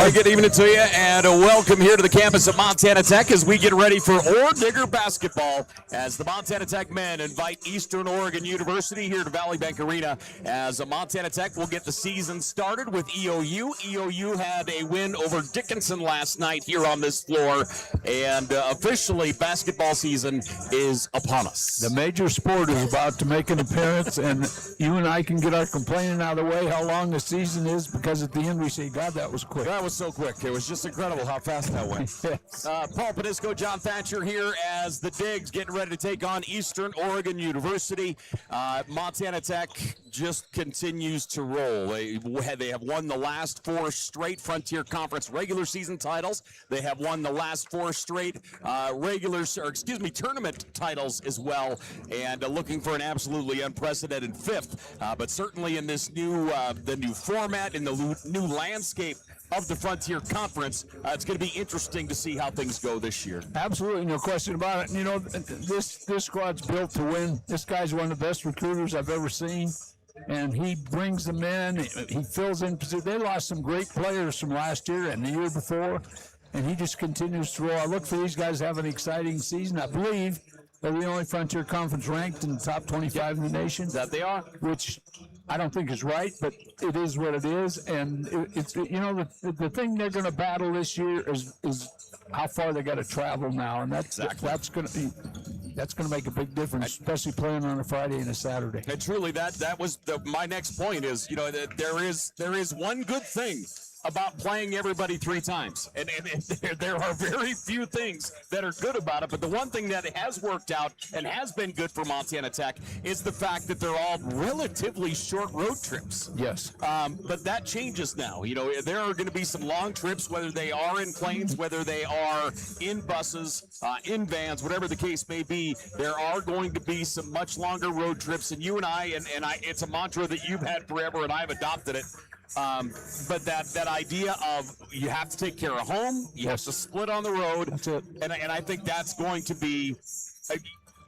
Hi, good evening to you, and welcome here to the campus of Montana Tech as we get ready for Orediggers basketball as the Montana Tech men invite Eastern Oregon University here to Valley Bank Arena as Montana Tech will get the season started with EOU. EOU had a win over Dickinson last night here on this floor, and officially basketball season is upon us. The major sport is about to make an appearance, and you and I can get our complaining out of the way how long the season is, because at the end we say, God, that was quick. That was so quick. It was just incredible how fast that went. Yes. Paul Padisco, John Thatcher here as the Digs getting ready to take on Eastern Oregon University. Montana Tech just continues to roll. They have won the last 4 straight Frontier Conference regular season titles. They have won the last 4 straight tournament titles as well, and looking for an absolutely unprecedented 5th. But certainly in this new format, in the new landscape of the Frontier Conference, it's going to be interesting to see how things go this year. Absolutely, no question about it. You know, this squad's built to win. This guy's one of the best recruiters I've ever seen, and he brings them in. He fills in. They lost some great players from last year and the year before, and he just continues to roll. I look for these guys to have an exciting season. I believe they're the only Frontier Conference ranked in the top 25 in the nation. That they are. Which I don't think is right, but it is what it is. And it's you know, the thing they're going to battle this year is how far they got to travel now, and that's going to make a big difference, especially playing on a Friday and a Saturday. And truly, that was my next point. Is, you know, that there is one good thing about playing everybody 3 times, and there are very few things that are good about it, but the one thing that has worked out and has been good for Montana Tech is the fact that they're all relatively short road trips. Yes. But that changes now. You know, there are going to be some long trips, whether they are in planes, whether they are in buses, in vans, whatever the case may be. There are going to be some much longer road trips, and you and I, it's a mantra that you've had forever, and I've adopted it. But that idea of you have to take care of home, you have to split on the road, That's it. and I think that's going to be,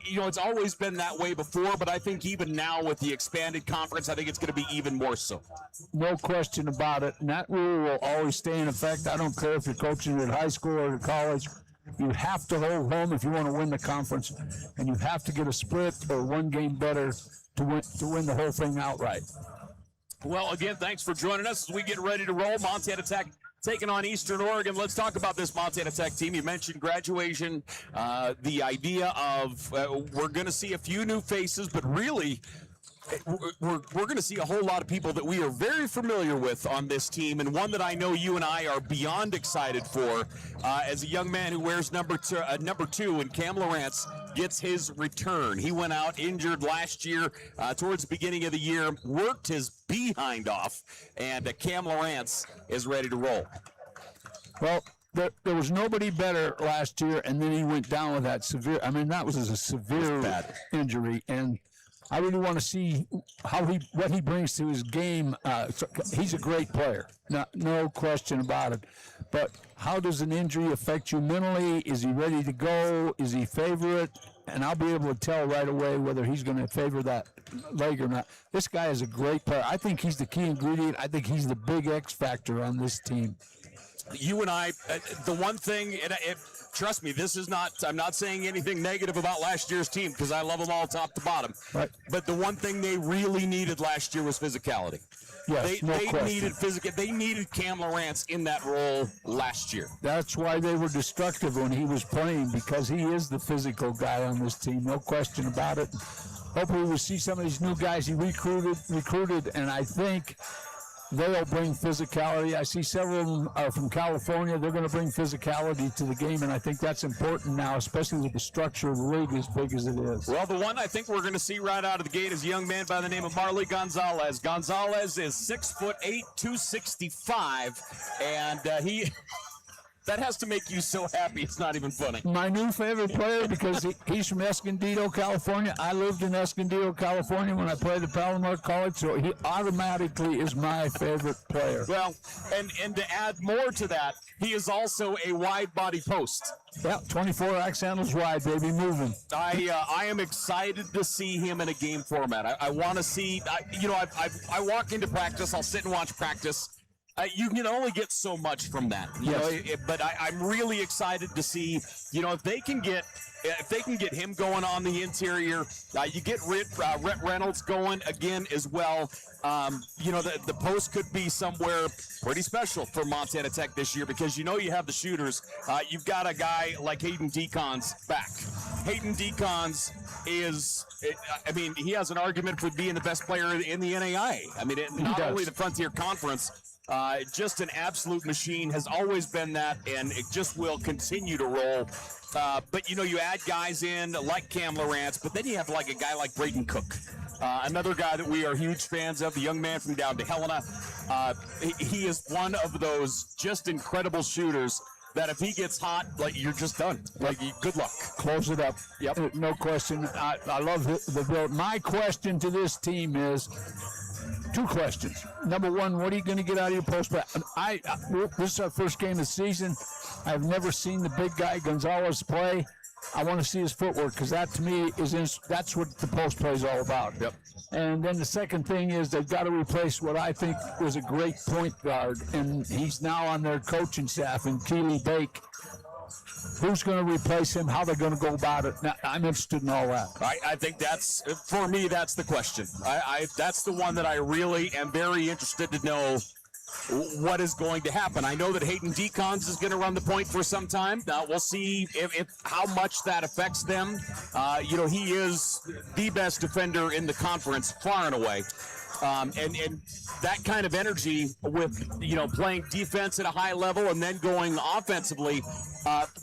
you know, it's always been that way before, but I think even now with the expanded conference, I think it's going to be even more so. No question about it, and that rule will always stay in effect. I don't care if you're coaching at high school or at college. You have to hold home if you want to win the conference, and you have to get a split or one game better to win the whole thing outright. Well, again, thanks for joining us as we get ready to roll. Montana Tech taking on Eastern Oregon. Let's talk about this Montana Tech team. You mentioned graduation, the idea of we're going to see a few new faces, but really we're going to see a whole lot of people that we are very familiar with on this team, and one that I know you and I are beyond excited for as a young man who wears number 2, and Cam Lawrence gets his return. He went out injured last year towards the beginning of the year, worked his behind off, and Cam Lawrence is ready to roll. Well, there was nobody better last year, and then he went down with that severe. I mean, that was a severe injury, and I really want to see what he brings to his game. He's a great player, no question about it. But how does an injury affect you mentally? Is he ready to go? Is he favorite? And I'll be able to tell right away whether he's going to favor that leg or not. This guy is a great player. I think he's the key ingredient. I think he's the big X factor on this team. You and I, the one thing, trust me, I'm not saying anything negative about last year's team because I love them all top to bottom. Right. But the one thing they really needed last year was physicality. Yes, They needed Cam Lawrence in that role last year. That's why they were destructive when he was playing, because he is the physical guy on this team, no question about it. Hopefully we'll see some of these new guys he recruited, and I think they'll bring physicality. I see several of them are from California. They're going to bring physicality to the game, and I think that's important now, especially with the structure of the league as big as it is. Well, the one I think we're going to see right out of the gate is a young man by the name of Marley Gonzalez. Gonzalez is 6'8", 265, and he... That has to make you so happy it's not even funny. My new favorite player, because he's from Escondido, California. I lived in Escondido, California when I played at Palomar College, so he automatically is my favorite player. Well, and to add more to that, he is also a wide body post. Yeah, 24 axe handles wide, baby, moving. I am excited to see him in a game format. I want to see, I walk into practice, I'll sit and watch practice. You can only get so much from that, you know. But I'm really excited to see, you know, if they can get him going on the interior. You get Rhett Reynolds going again as well. You know, the post could be somewhere pretty special for Montana Tech this year, because you know you have the shooters. You've got a guy like Hayden Decons back. Hayden Decons is, I mean, he has an argument for being the best player in the NAIA. I mean, not only the Frontier Conference. Just an absolute machine, has always been that, and it just will continue to roll. But, you know, you add guys in like Cam Lawrence, but then you have like a guy like Braden Cook, another guy that we are huge fans of, the young man from down to Helena. He is one of those just incredible shooters that if he gets hot, like, you're just done. Like, good luck. Close it up. Yep. No question. I love the build. My question to this team is, two questions. Number one, what are you going to get out of your post play? This is our first game of the season. I've never seen the big guy Gonzalez play. I want to see his footwork, because that to me that's what the post play is all about. Yep. And then the second thing is they've got to replace what I think was a great point guard, and he's now on their coaching staff, in Keely Bake. Who's going to replace him? How they're going to go about it? Now, I'm interested in all that. I think that's, for me, that's the question. That's the one that I really am very interested to know what is going to happen. I know that Hayden Decons is going to run the point for some time. We'll see if how much that affects them. You know, he is the best defender in the conference, far and away. And that kind of energy with, you know, playing defense at a high level and then going offensively,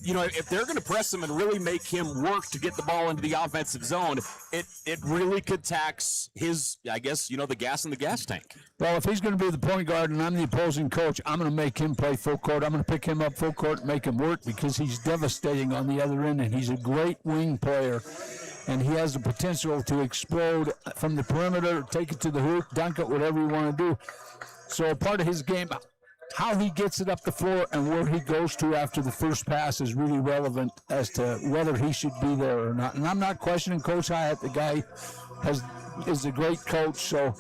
you know, if they're going to press him and really make him work to get the ball into the offensive zone, it really could tax his, I guess, you know, the gas in the gas tank. Well, if he's going to be the point guard and I'm the opposing coach, I'm going to make him play full court. I'm going to pick him up full court and make him work, because he's devastating on the other end, and he's a great wing player. And he has the potential to explode from the perimeter, take it to the hoop, dunk it, whatever you want to do. So part of his game, how he gets it up the floor and where he goes to after the first pass is really relevant as to whether he should be there or not. And I'm not questioning Coach Hyatt. The guy is a great coach. So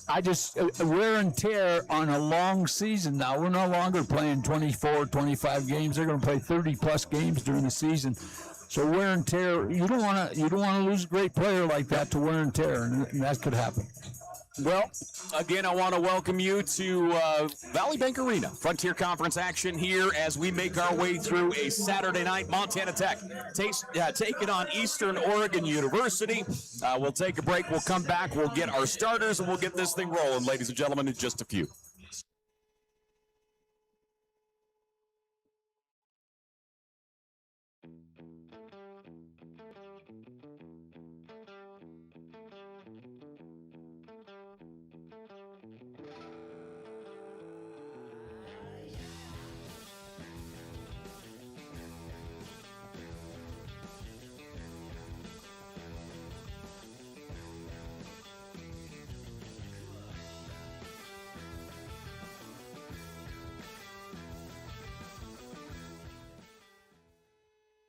I just, wear and tear on a long season now. We're no longer playing 24, 25 games. They're going to play 30-plus games during the season. So wear and tear, you don't want to lose a great player like that to wear and tear, and that could happen. Well, again, I want to welcome you to Valley Bank Arena. Frontier Conference action here as we make our way through a Saturday night. Montana Tech taking on Eastern Oregon University. We'll take a break. We'll come back. We'll get our starters, and we'll get this thing rolling, ladies and gentlemen, in just a few.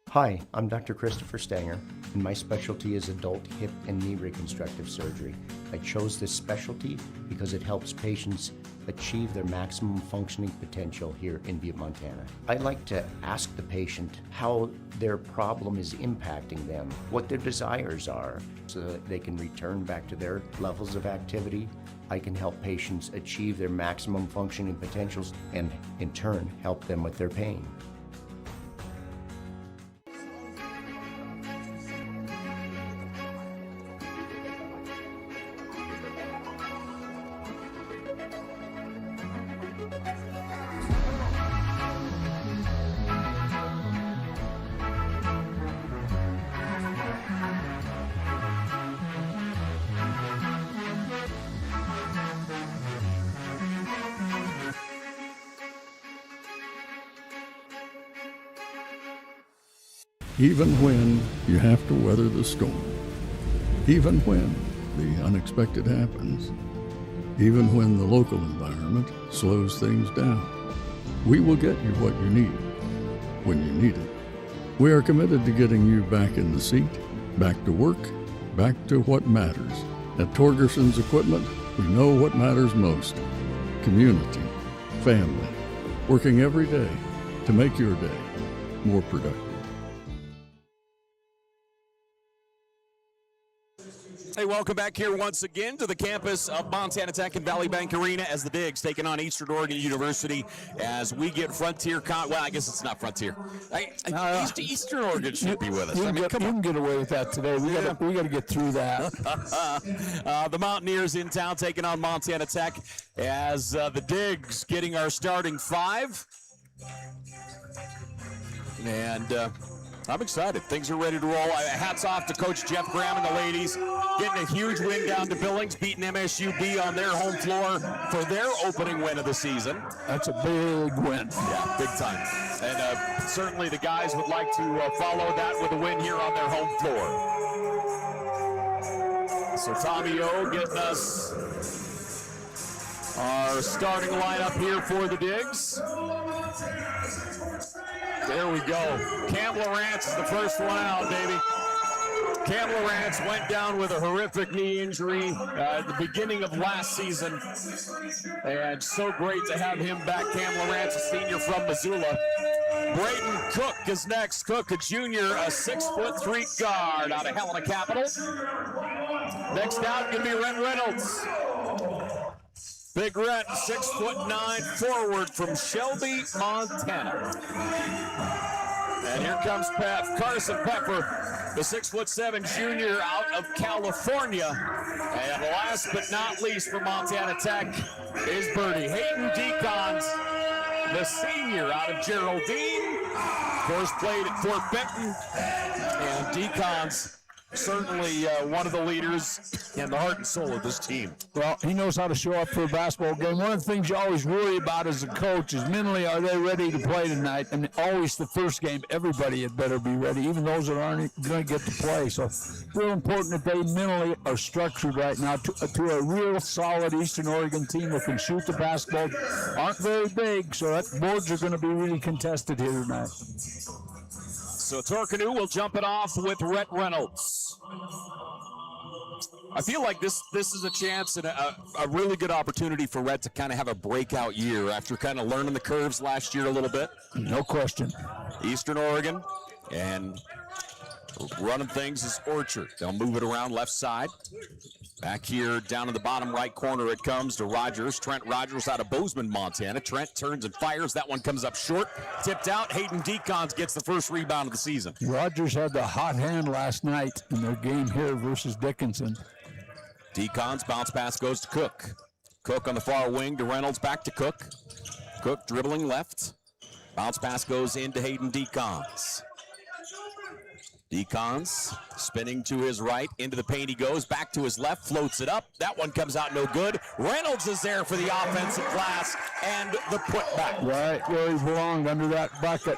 Hi, I'm Dr. Christopher Stanger, and my specialty is adult hip and knee reconstructive surgery. I chose this specialty because it helps patients achieve their maximum functioning potential here in Butte, Montana. I like to ask the patient how their problem is impacting them, what their desires are, so that they can return back to their levels of activity. I can help patients achieve their maximum functioning potentials and, in turn, help them with their pain. Even when you have to weather the storm, even when the unexpected happens, even when the local environment slows things down, we will get you what you need when you need it. We are committed to getting you back in the seat, back to work, back to what matters. At Torgerson's Equipment, we know what matters most: community, family, working every day to make your day more productive. Hey, welcome back here once again to the campus of Montana Tech and Valley Bank Arena as the Digs taking on Eastern Oregon University as we get Frontier well, I guess it's not Frontier. Eastern Oregon should be with us. You can get away with that today. We got to get through that. The Mountaineers in town taking on Montana Tech as the Digs getting our starting five. And I'm excited. Things are ready to roll. Hats off to Coach Jeff Graham and the ladies. Getting a huge win down to Billings, beating MSUB on their home floor for their opening win of the season. That's a big win. Yeah, big time. And certainly the guys would like to follow that with a win here on their home floor. So Tommy O getting us our starting lineup here for the Digs. There we go. Cam Lawrence is the first one out, baby. Cam Lawrence went down with a horrific knee injury at the beginning of last season. And so great to have him back. Cam Lawrence, a senior from Missoula. Braden Cook is next. Cook, a junior, a 6'3" guard out of Helena Capital. Next out, going to be Rhett Reynolds. Big Rhett, 6'9" forward from Shelby, Montana. And here comes Carson Pepper, the 6'7" junior out of California. And last but not least for Montana Tech is Birdie Hayden Decons, the senior out of Geraldine. Of course, played at Fort Benton. And Decons, certainly one of the leaders and the heart and soul of this team. Well, he knows how to show up for a basketball game. One of the things you always worry about as a coach is mentally, are they ready to play tonight? And always the first game, everybody had better be ready, even those that aren't going to get to play. So real important that they mentally are structured right now to a real solid Eastern Oregon team that can shoot the basketball. Aren't very big, so that boards are going to be really contested here tonight. So Torcanu will jump it off with Rhett Reynolds. I feel like this is a chance and a really good opportunity for Rhett to kind of have a breakout year after kind of learning the curves last year a little bit. No question. Eastern Oregon and running things is Orchard. They'll move it around left side. Back here down in the bottom right corner it comes to Rogers. Trent Rogers out of Bozeman, Montana. Trent turns and fires. That one comes up short. Tipped out. Hayden Decons gets the first rebound of the season. Rogers had the hot hand last night in their game here versus Dickinson. Decons bounce pass goes to Cook. Cook on the far wing to Reynolds, back to Cook. Cook dribbling left. Bounce pass goes into Hayden Decons. Decons spinning to his right, into the paint he goes, back to his left, floats it up. That one comes out no good. Reynolds is there for the offensive glass and the putback. Right where he belonged, under that bucket.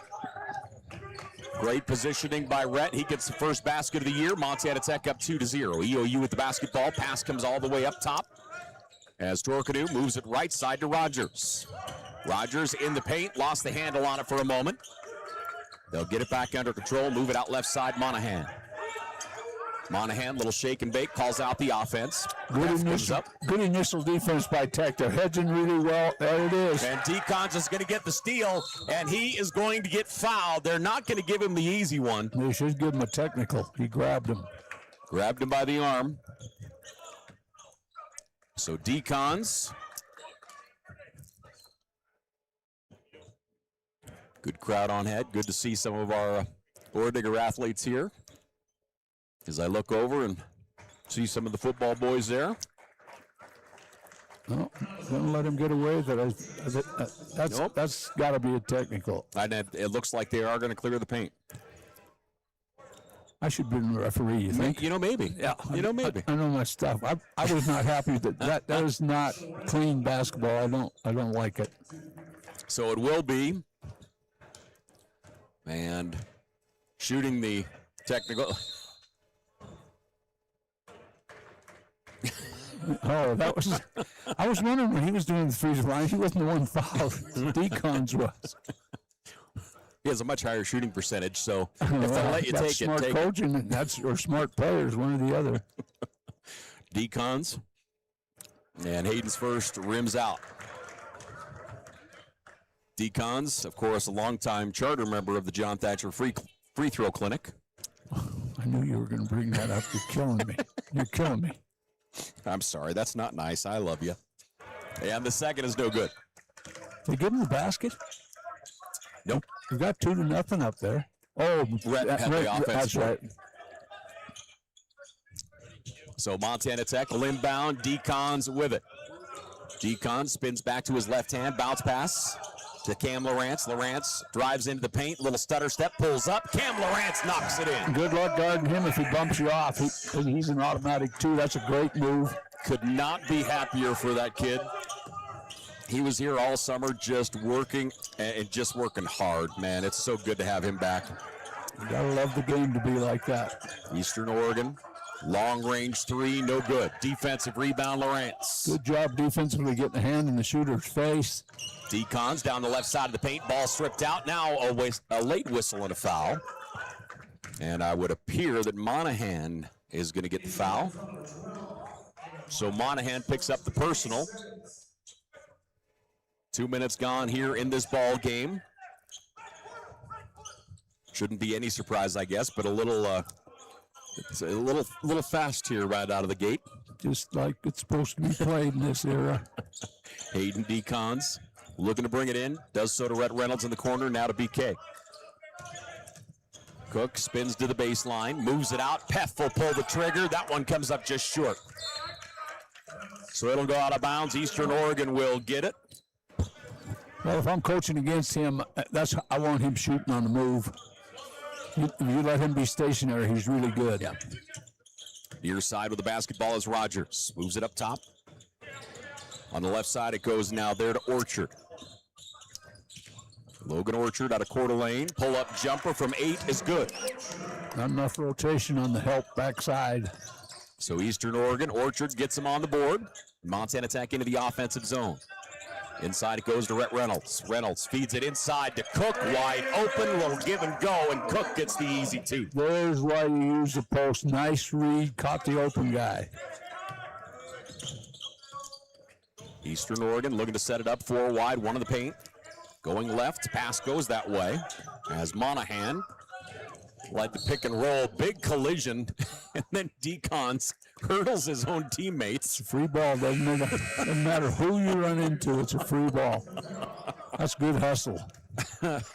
Great positioning by Rhett. He gets the first basket of the year. Montana Tech up 2-0. EOU with the basketball. Pass comes all the way up top as Torcanu moves it right side to Rogers. Rogers in the paint, lost the handle on it for a moment. They'll get it back under control, move it out left side, Monahan. Monahan, little shake and bake, calls out the offense. Good initial defense by Tech. They're hedging really well. There it is. And Decons is going to get the steal, and he is going to get fouled. They're not going to give him the easy one. They should give him a technical. He grabbed him. Grabbed him by the arm. So Decons. Good crowd on head. Good to see some of our Oredigger athletes here. As I look over and see some of the football boys there. No, don't let him get away with it. That's got to be a technical. And it looks like they are going to clear the paint. I should be a referee, you think? You know, maybe. Yeah. You know, maybe. I know my stuff. I was not happy that is not clean basketball. I don't like it. So it will be. And shooting the technical. Oh, that was. I was wondering when he was doing the free throw line, he wasn't the one fouled. Decons was. He has a much higher shooting percentage, so if they let you take it, smart take coaching, it. Or smart players, one or the other. Decons. And Hayden's first rims out. Decons, of course, a longtime charter member of the John Thatcher free throw clinic. I knew you were going to bring that up. You're killing me. You're killing me. I'm sorry, that's not nice. I love you. And the second is no good. They give him the basket? Nope. You got 2-0 up there. Oh, Rhett had the offensive that's board. right. So Montana Tech will inbound. Decons with it. Decon spins back to his left hand. Bounce pass to Cam Lawrence. Lawrence drives into the paint. Little stutter step. Pulls up. Cam Lawrence knocks it in. Good luck guarding him if he bumps you off. He's an automatic 2. That's a great move. Could not be happier for that kid. He was here all summer just working and just working hard, man. It's so good to have him back. You gotta love the game to be like that. Eastern Oregon, long range 3, no good. Defensive rebound, Lawrence. Good job defensively getting a hand in the shooter's face. Decons down the left side of the paint, ball stripped out. Now a late whistle and a foul. And I would appear that Monahan is going to get the foul. So Monahan picks up the personal. 2 minutes gone here in this ball game. Shouldn't be any surprise, I guess, but it's a little fast here right out of the gate. Just like it's supposed to be played in this era. Hayden Decons looking to bring it in. Does so to Rhett Reynolds in the corner. Now to BK. Cook spins to the baseline, moves it out. Peff will pull the trigger. That one comes up just short. So it'll go out of bounds. Eastern Oregon will get it. Well, if I'm coaching against him, I want him shooting on the move. If you let him be stationary, he's really good. Yeah. Near side with the basketball is Rogers. Moves it up top. On the left side, it goes now there to Orchard. Logan Orchard out of Coeur d'Alene. Pull-up jumper from 8 is good. Not enough rotation on the help backside. So Eastern Oregon, Orchard gets him on the board. Montana Tech into the offensive zone. Inside it goes to Rhett Reynolds. Reynolds feeds it inside to Cook, wide open, little give and go, and Cook gets the easy 2. There's why you use the post. Nice read, caught the open guy. Eastern Oregon looking to set it up 4 wide, 1 in the paint. Going left, pass goes that way as Monahan led the pick and roll, big collision, and then Decons hurdles his own teammates. Free ball, doesn't matter who you run into, it's a free ball. That's good hustle. That's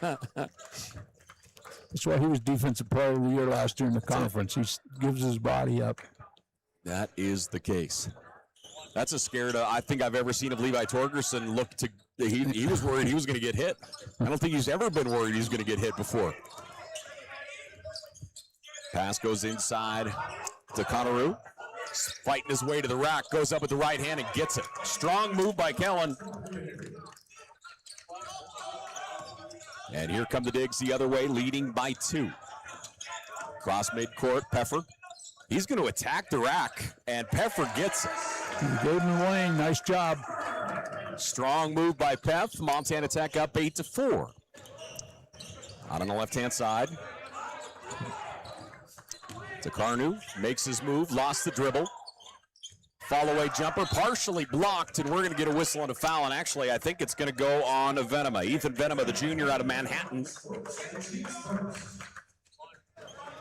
why he was defensive player of the year last year in the conference. He gives his body up. That is the case. That's as scared I think I've ever seen of Levi Torgerson look to. He was worried he was going to get hit. I don't think he's ever been worried he's going to get hit before. Pass goes inside to Conneru. Fighting his way to the rack, goes up with the right hand and gets it. Strong move by Kellen. And here come the Digs the other way, leading by 2. Cross midcourt, Peffer. He's going to attack the rack, and Peffer gets it. Golden Wayne, nice job. Strong move by Peff. Montana Tech up 8-4. Out on the left-hand side. Takarnu makes his move, lost the dribble. Fall-away jumper, partially blocked, and we're going to get a whistle and a foul. And actually, I think it's going to go on Venema. Ethan Venema, the junior out of Manhattan.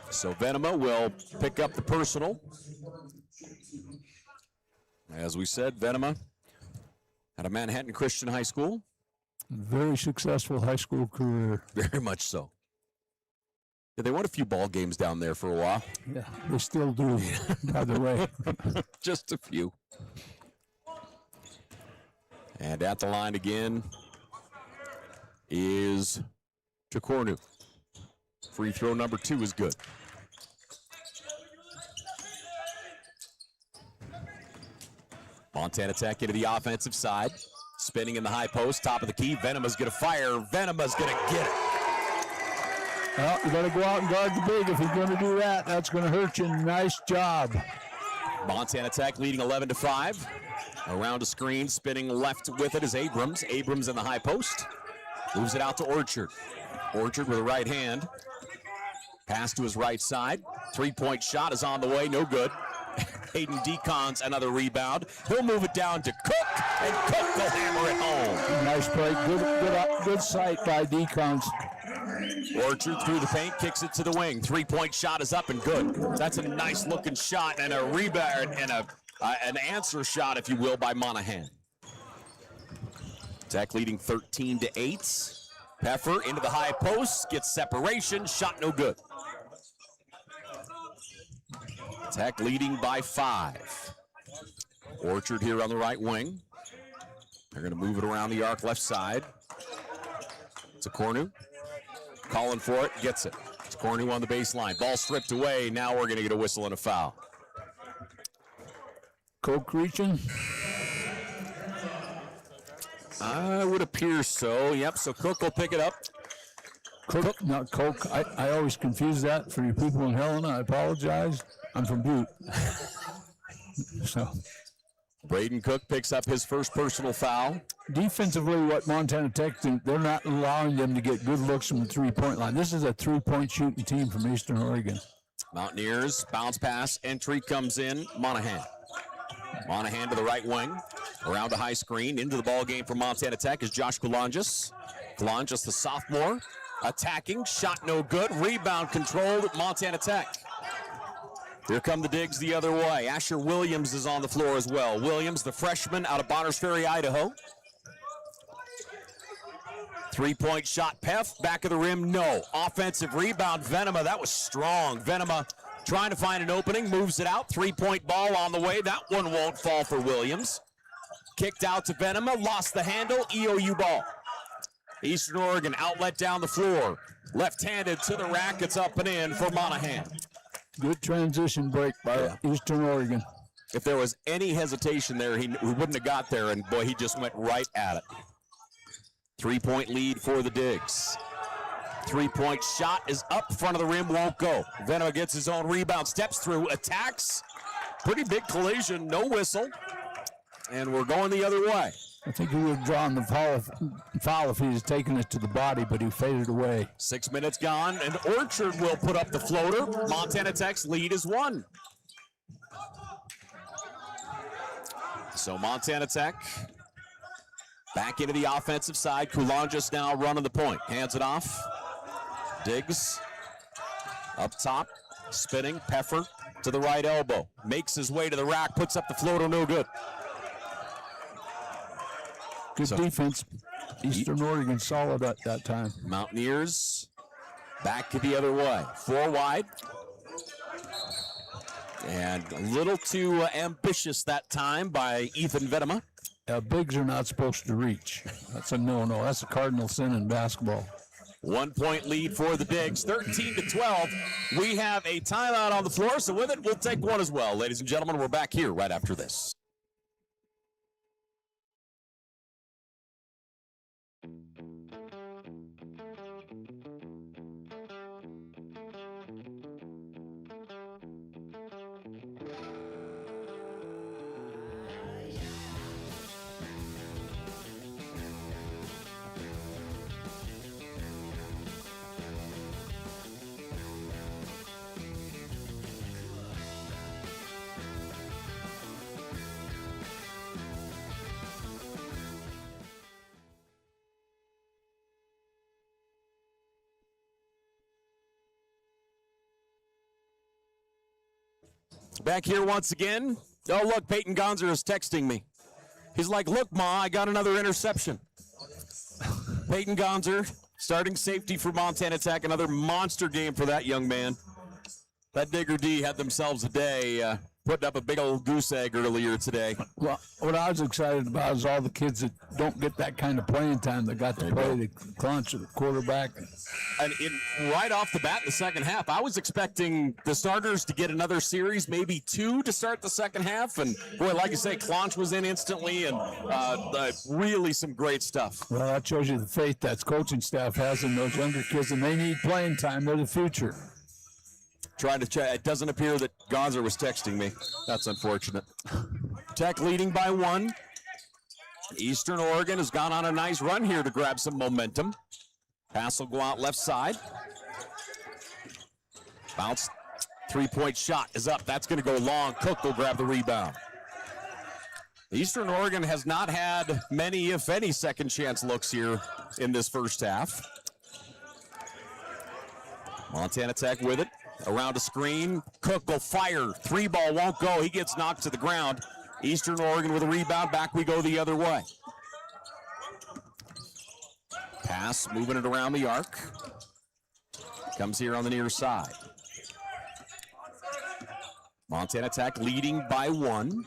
So Venema will pick up the personal. As we said, Venema out of Manhattan Christian High School. Very successful high school career. Very much so. Yeah, they won a few ball games down there for a while. Yeah, they still do, by the way. Just a few. And at the line again is Takornu. Free throw number 2 is good. Montana Tech into the offensive side. Spinning in the high post, top of the key. Venema's going to fire. Venema's going to get it. Well, you got to go out and guard the big if you're going to do that. That's going to hurt you. Nice job. Montana Tech leading 11-5. Around a screen, spinning left with it is Abrams. Abrams in the high post. Moves it out to Orchard. Orchard with a right hand. Pass to his right side. 3-point shot is on the way, no good. Hayden Decons another rebound. He'll move it down to Cook, and Cook will hammer it home. Nice play. Good sight by Decons. Orchard through the paint, kicks it to the wing. Three-point shot is up and good. That's a nice looking shot and a rebound and an answer shot, if you will, by Monahan. Tech leading 13-8. Peffer into the high post, gets separation, shot no good. Tech leading by 5. Orchard here on the right wing. They're going to move it around the arc left side. It's a Cornu. Calling for it, gets it. It's Cornu on the baseline. Ball stripped away. Now we're going to get a whistle and a foul. Coke reaching. Would appear so. Yep, so Cook will pick it up. Cook, not Coke. I always confuse that for you people in Helena. I apologize. I'm from Butte. So, Braden Cook picks up his first personal foul. defensively, what Montana Tech do, they're not allowing them to get good looks from the three-point line. This is a three-point shooting team from Eastern Oregon. Mountaineers, bounce pass, entry comes in, Monahan. Monahan to the right wing, around the high screen, into the ball game for Montana Tech is Josh Coulanges. Coulanges, the sophomore, attacking, shot no good, rebound controlled at Montana Tech. Here come the digs the other way. Asher Williams is on the floor as well. Williams, the freshman out of Bonners Ferry, Idaho. Three-point shot, Peff, back of the rim, no. Offensive rebound, Venema, that was strong. Venema trying to find an opening, moves it out. Three-point ball on the way. That one won't fall for Williams. Kicked out to Venema, lost the handle, EOU ball. Eastern Oregon outlet down the floor. Left-handed to the rack, it's up and in for Monahan. Good transition break by Eastern Oregon. If there was any hesitation there, he wouldn't have got there, and boy, he just went right at it. Three-point lead for the Digs. Three-point shot is up, front of the rim, won't go. Venema gets his own rebound, steps through, attacks. Pretty big collision, no whistle. And we're going the other way. I think he would have drawn the foul if he was taking it to the body, but he faded away. 6 minutes gone, and Orchard will put up the floater. Montana Tech's lead is 1. So Montana Tech back into the offensive side. Coulanges now running the point. Hands it off. Diggs up top, spinning. Peffer to the right elbow. Makes his way to the rack, puts up the floater, no good. Good defense. Eastern Oregon solid at that time. Mountaineers back the other way. 4 wide. And a little too ambitious that time by Ethan Venema. Bigs are not supposed to reach. That's a no-no. That's a cardinal sin in basketball. 1 point lead for the Digs, 13-12. We have a timeout on the floor, so with it, we'll take one as well. Ladies and gentlemen, we're back here right after this. Back here once again. Oh, look, Peyton Gonzer is texting me. He's like, look, Ma, I got another interception. Peyton Gonzer, starting safety for Montana Tech, another monster game for that young man. That Digger D had themselves a day, putting up a big old goose egg earlier today. Well, what I was excited about is all the kids that don't get that kind of playing time that got to play the clunch of the quarterback. And right off the bat in the second half, I was expecting the starters to get another series, maybe 2 to start the second half. And boy, like you say, Clonch was in instantly, and really some great stuff. Well, that shows you the faith that coaching staff has in those younger kids, and they need playing time. They're the future. Trying to check. It doesn't appear that Gonzer was texting me. That's unfortunate. Tech leading by 1. Eastern Oregon has gone on a nice run here to grab some momentum. Pass will go out left side. Bounce Three-point shot is up. That's going to go long. Cook will grab the rebound. Eastern Oregon has not had many, if any, second chance looks here in this first half. Montana Tech with it. Around a screen. Cook will fire. Three ball won't go. He gets knocked to the ground. Eastern Oregon with a rebound. Back we go the other way. Pass, moving it around the arc. Comes here on the near side. Montana Tech leading by 1.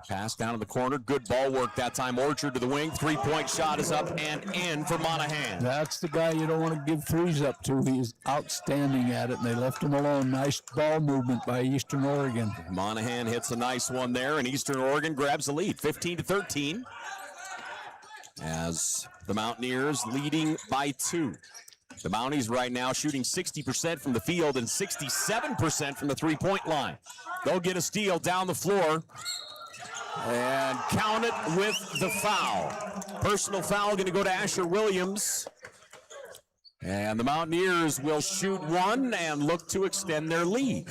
Pass down in the corner. Good ball work that time. Orchard to the wing. Three-point shot is up and in for Monahan. That's the guy you don't want to give threes up to. He is outstanding at it, and they left him alone. Nice ball movement by Eastern Oregon. Monahan hits a nice one there, and Eastern Oregon grabs the lead, 15-13. As the Mountaineers leading by 2. The Mounties right now shooting 60% from the field and 67% from the three-point line. They'll get a steal down the floor. And count it with the foul. Personal foul going to go to Asher Williams. And the Mountaineers will shoot one and look to extend their lead.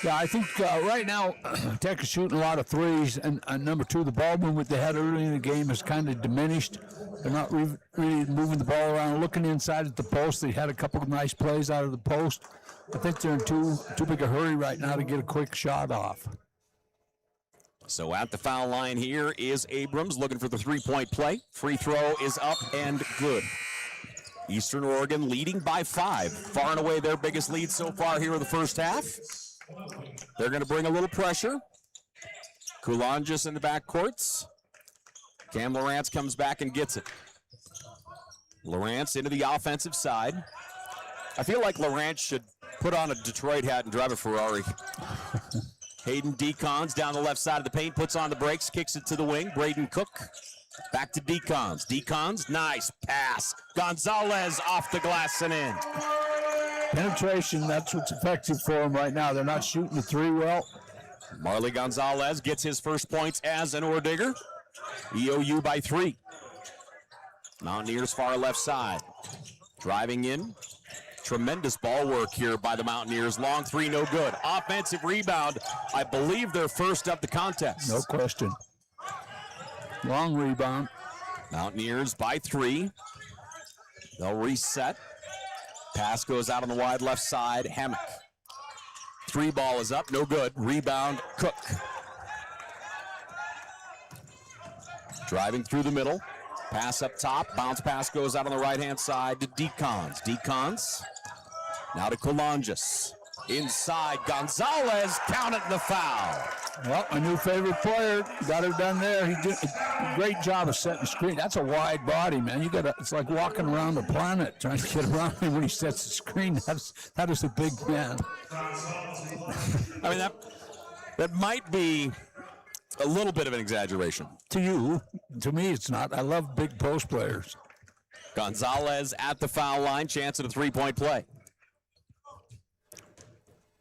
Yeah, I think right now Tech is shooting a lot of threes, and number 2, the ball movement they had early in the game is kind of diminished. They're not really moving the ball around, looking inside at the post. They had a couple of nice plays out of the post. I think they're in too big a hurry right now to get a quick shot off. So at the foul line here is Abrams looking for the three-point play. Free throw is up and good. Eastern Oregon leading by 5. Far and away their biggest lead so far here in the first half. They're going to bring a little pressure. Kulonjis in the backcourts. Cam Lawrence comes back and gets it. Lawrence into the offensive side. I feel like Lawrence should put on a Detroit hat and drive a Ferrari. Hayden Decons down the left side of the paint, puts on the brakes, kicks it to the wing. Braden Cook back to Decons. Decons, nice pass. Gonzalez off the glass and in. Penetration, that's what's effective for them right now. They're not shooting the three well. Marley Gonzalez gets his first points as an Orediger. EOU by 3. Mountaineers far left side. Driving in. Tremendous ball work here by the Mountaineers. Long three, no good. Offensive rebound. I believe they're first up the contest. No question. Long rebound. Mountaineers by 3. They'll reset. Pass goes out on the wide left side. Hammock. Three ball is up, no good. Rebound, Cook. Driving through the middle. Pass up top. Bounce pass goes out on the right-hand side to Decons. Decons. Now to Kulonjis. Inside, Gonzalez counted the foul. Well, a new favorite player. Got her done there. He did a great job of setting the screen. That's a wide body, man. It's like walking around the planet trying to get around him when he sets the screen. That is a big man. I mean, that might be a little bit of an exaggeration. To you, to me, it's not. I love big post players. Gonzalez at the foul line, chance at a three-point play.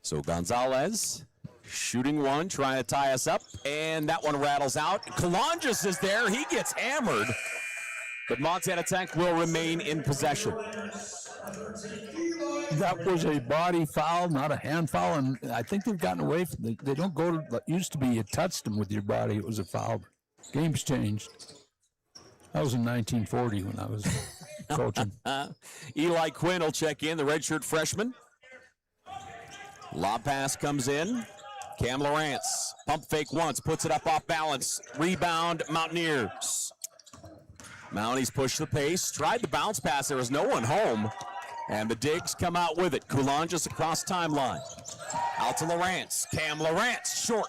So Gonzalez shooting one, trying to tie us up, and that one rattles out. Kulonjis is there. He gets hammered, but Montana Tech will remain in possession. That was a body foul, not a hand foul, and I think they've gotten away from it. They don't go to, it used to be you touched them with your body, it was a foul. Game's changed. That was in 1940 when I was coaching. Eli Quinn will check in, the redshirt freshman. Lob pass comes in. Cam Lawrence, pump fake once, puts it up off balance. Rebound, Mountaineers. Mounties push the pace, tried to bounce pass, there was no one home. And the Digs come out with it. Kulonjis across timeline. Out to Lawrence. Cam Lawrence, short.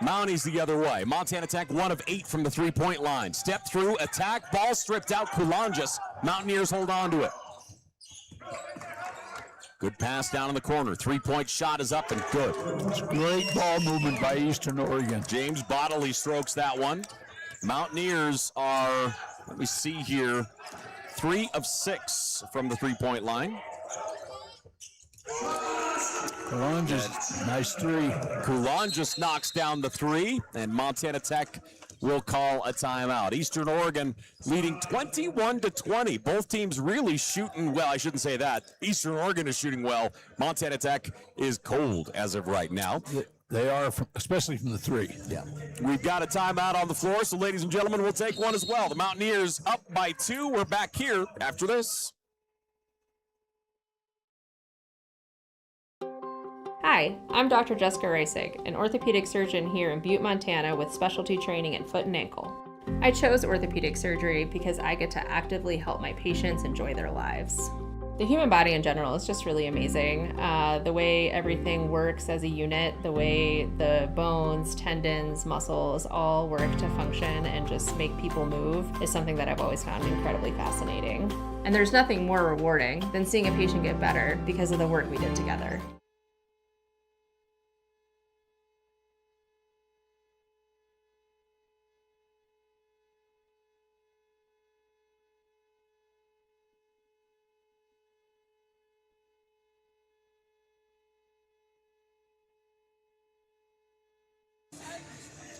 Mounties the other way. Montana Tech 1 of 8 from the three-point line. Step through, attack, ball stripped out. Kulonjis. Mountaineers hold on to it. Good pass down in the corner. Three-point shot is up and good. It's great ball movement by Eastern Oregon. James Bodley strokes that one. Mountaineers are, let me see here, 3 of 6 from the three-point line. Kulonjis, nice three. Kulonjis knocks down the 3, and Montana Tech will call a timeout. Eastern Oregon leading 21-20. Both teams really shooting well. I shouldn't say that. Eastern Oregon is shooting well. Montana Tech is cold as of right now. They are, especially from the three. Yeah. We've got a timeout on the floor, so ladies and gentlemen, we'll take one as well. The Mountaineers up by 2. We're back here after this. Hi, I'm Dr. Jessica Reisig, an orthopedic surgeon here in Butte, Montana with specialty training in foot and ankle. I chose orthopedic surgery because I get to actively help my patients enjoy their lives. The human body in general is just really amazing. The way everything works as a unit, the way the bones, tendons, muscles all work to function and just make people move is something that I've always found incredibly fascinating. And there's nothing more rewarding than seeing a patient get better because of the work we did together.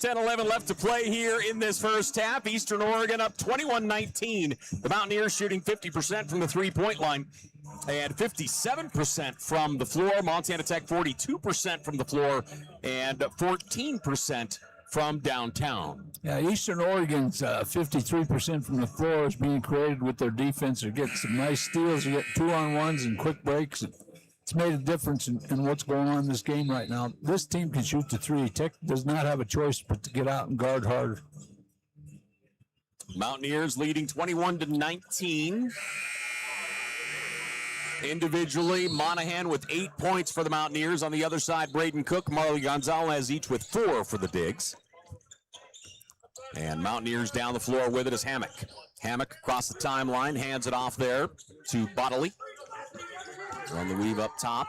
(10-11) left to play here in this first half. Eastern Oregon up 21-19. The Mountaineers shooting 50% from the three-point line and 57% from the floor. Montana Tech 42% from the floor and 14% from downtown. Yeah, Eastern Oregon's 53% from the floor is being created with their defense. They're getting some nice steals. They get 2-on-1s and quick breaks. It's made a difference in what's going on in this game right now. This team can shoot the three. Tech does not have a choice but to get out and guard harder. Mountaineers leading 21-19. Individually, Monahan with 8 points for the Mountaineers. On the other side, Braden Cook, Marley Gonzalez, each with 4 for the Digs. And Mountaineers down the floor with it is Hammock. Hammock across the timeline, hands it off there to Bodley. On the weave up top.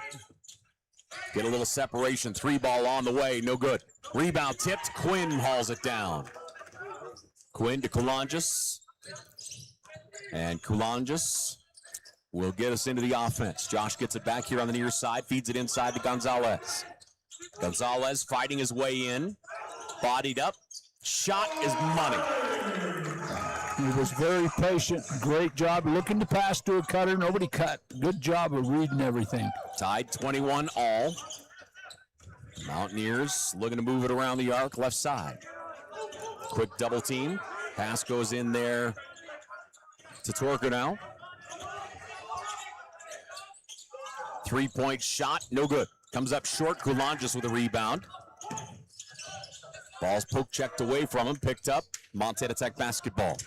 Get a little separation. 3-ball on the way. No good. Rebound tipped. Quinn hauls it down. Quinn to Coulanges. And Coulanges will get us into the offense. Josh gets it back here on the near side. Feeds it inside to Gonzalez. Gonzalez fighting his way in. Bodied up. Shot is money. He was very patient. Great job looking to pass to a cutter. Nobody cut. Good job of reading everything. Tied 21 all. Mountaineers looking to move it around the arc left side. Quick double team. Pass goes in there to Torker now. 3-point shot, no good. Comes up short. Coulanges with a rebound. Ball's poke checked away from him. Picked up. Montana Tech basketball.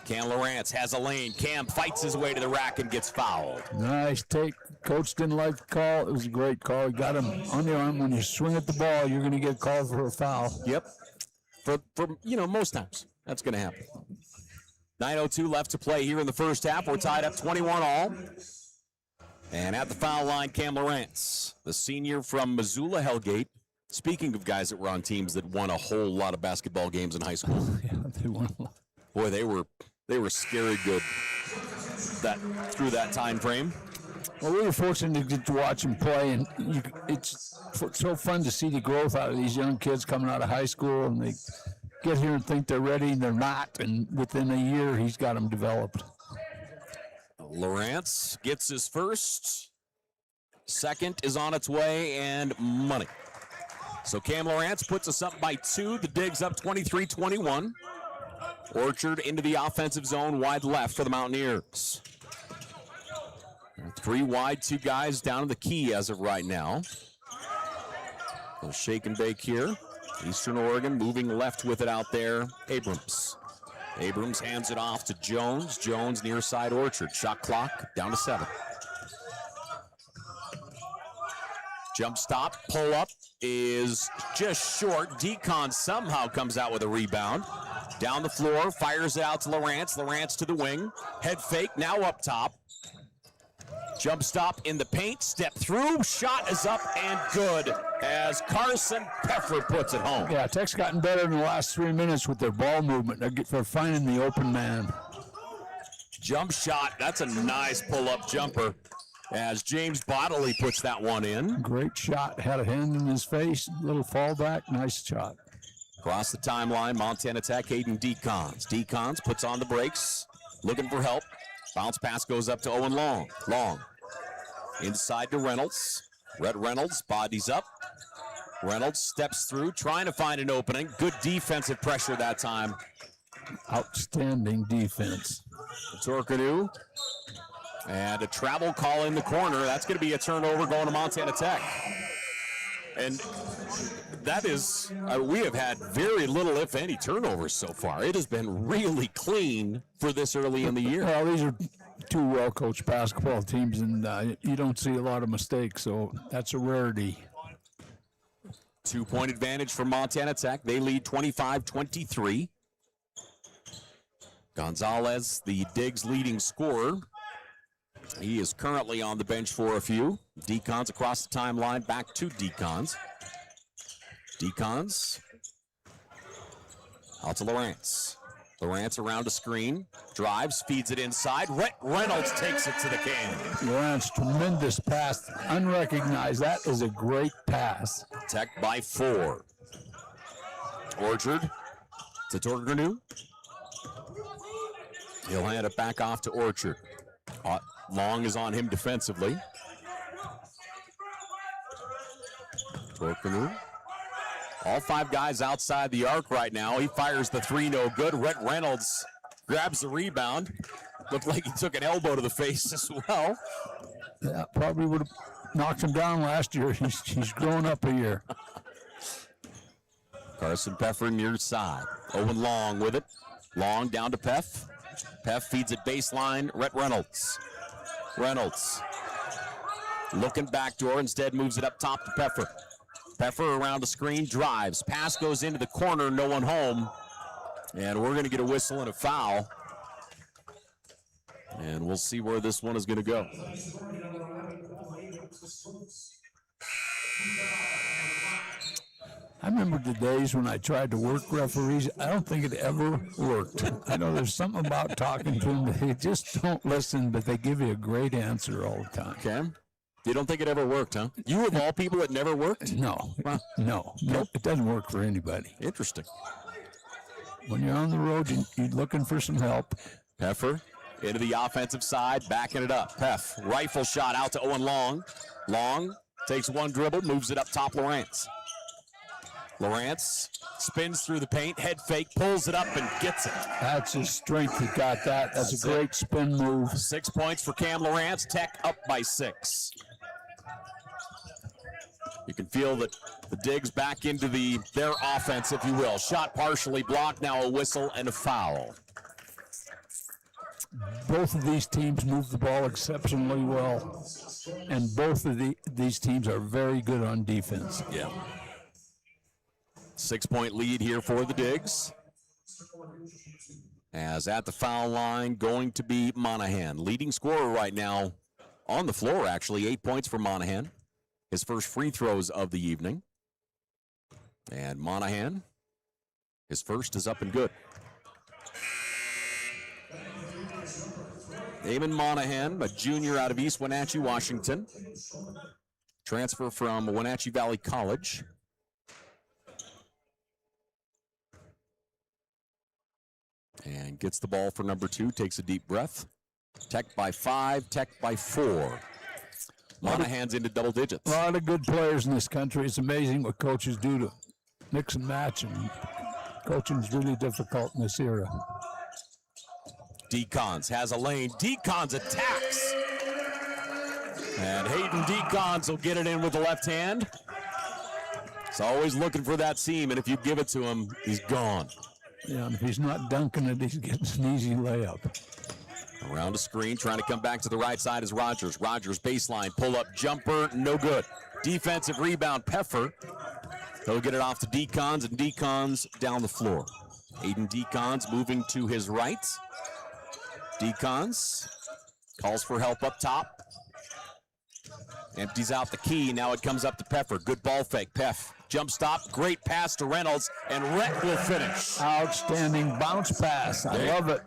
Cam Lawrence has a lane. Cam fights his way to the rack and gets fouled. Nice take. Coach didn't like the call. It was a great call. He got him on the arm. When you swing at the ball, you're going to get called for a foul. Yep. For most times, that's going to happen. 9:02 left to play here in the first half. We're tied up 21 all. And at the foul line, Cam Lawrence, the senior from Missoula Hellgate. Speaking of guys that were on teams that won a whole lot of basketball games in high school. Yeah, they won a lot. Boy, they were scary good through that time frame. Well, we were fortunate to get to watch him play, and it's so fun to see the growth out of these young kids coming out of high school, and they get here and think they're ready, and they're not, and within a year, he's got them developed. Lawrence gets his first. Second is on its way, and money. So Cam Lawrence puts us up by 2. The Digs up 23-21. Orchard into the offensive zone, wide left for the Mountaineers. 3 wide, 2 guys down to the key as of right now. A shake and bake here. Eastern Oregon moving left with it out there. Abrams. Abrams hands it off to Jones. Jones near side Orchard. Shot clock down to 7. Jump stop, pull up is just short. Decon somehow comes out with a rebound. Down the floor, fires it out to Lawrence. Lawrence to the wing. Head fake, now up top. Jump stop in the paint, step through, shot is up and good as Carson Peffer puts it home. Yeah, Tech's gotten better in the last 3 minutes with their ball movement. They're finding the open man. Jump shot, that's a nice pull-up jumper as James Bodley puts that one in. Great shot, had a hand in his face, little fallback, nice shot. Across the timeline, Montana Tech, Hayden Decons. Decons puts on the brakes, looking for help. Bounce pass goes up to Owen Long. Long. Inside to Reynolds. Rhett Reynolds bodies up. Reynolds steps through, trying to find an opening. Good defensive pressure that time. Outstanding defense. Torkanu. And a travel call in the corner. That's going to be a turnover going to Montana Tech. And that is, we have had very little, if any, turnovers so far. It has been really clean for this early in the year. Well, these are two well-coached basketball teams, and you don't see a lot of mistakes, so that's a rarity. 2-point advantage for Montana Tech. They lead 25-23. Gonzalez, the Diggs leading scorer. He is currently on the bench for a few. Decons across the timeline, back to Decons. Decons out to Lawrence. Lawrence around a screen, drives, feeds it inside. Rhett Reynolds takes it to the can. Lawrence, tremendous pass, unrecognized. That is a great pass. Tech by 4. Orchard to Torgrenew. He'll hand it back off to Orchard. Long is on him defensively. Torgrenew. All 5 guys outside the arc right now. He fires the 3, no good. Rhett Reynolds grabs the rebound. Looked like he took an elbow to the face as well. Yeah, probably would have knocked him down last year. He's grown up a year. Carson Peffer near side. Owen Long with it. Long down to Peff. Peff feeds it baseline. Rhett Reynolds. Reynolds looking backdoor, instead moves it up top to Peffer. Peffer around the screen, drives. Pass goes into the corner, no one home. And we're going to get a whistle and a foul. And we'll see where this one is going to go. I remember the days when I tried to work referees. I don't think it ever worked. I know there's something about talking to them. They just don't listen, but they give you a great answer all the time. Okay. You don't think it ever worked, huh? You of all people, it never worked? No. Wow. No. It doesn't work for anybody. Interesting. When you're on the road, you're looking for some help. Peffer into the offensive side, backing it up. Peff, rifle shot out to Owen Long. Long takes one dribble, moves it up top Lawrence. Lawrence spins through the paint, head fake, pulls it up and gets it. That's his strength. He got that. That's a great spin move. 6 points for Cam Lawrence. Tech up by 6. You can feel that the Diggs back into their offense, if you will. Shot partially blocked, now a whistle and a foul. Both of these teams move the ball exceptionally well, and both of these teams are very good on defense. Yeah. 6-point lead here for the Diggs. As at the foul line, going to be Monahan. Leading scorer right now on the floor, actually. 8 points for Monahan. His first free throws of the evening. And Monahan, his first is up and good. Eamon Monahan, a junior out of East Wenatchee, Washington. Transfer from Wenatchee Valley College. And gets the ball for number 2, takes a deep breath. Tech by 5, Tech by 4. Monahan's into double digits. A lot of good players in this country. It's amazing what coaches do to mix and match, and coaching's really difficult in this era. Decons has a lane. Decons attacks. And Hayden Decons will get it in with the left hand. He's always looking for that seam, and if you give it to him, he's gone. Yeah, and if he's not dunking it, he's getting an easy layup. Around the screen, trying to come back to the right side is Rogers. Rogers baseline, pull-up jumper, no good. Defensive rebound, Peffer. He'll get it off to Decons, and Decons down the floor. Aiden Decons moving to his right. Decons calls for help up top. Empties out the key, now it comes up to Peffer. Good ball fake, Peff. Jump stop, great pass to Reynolds, and Rhett will finish. Outstanding bounce pass. I love it.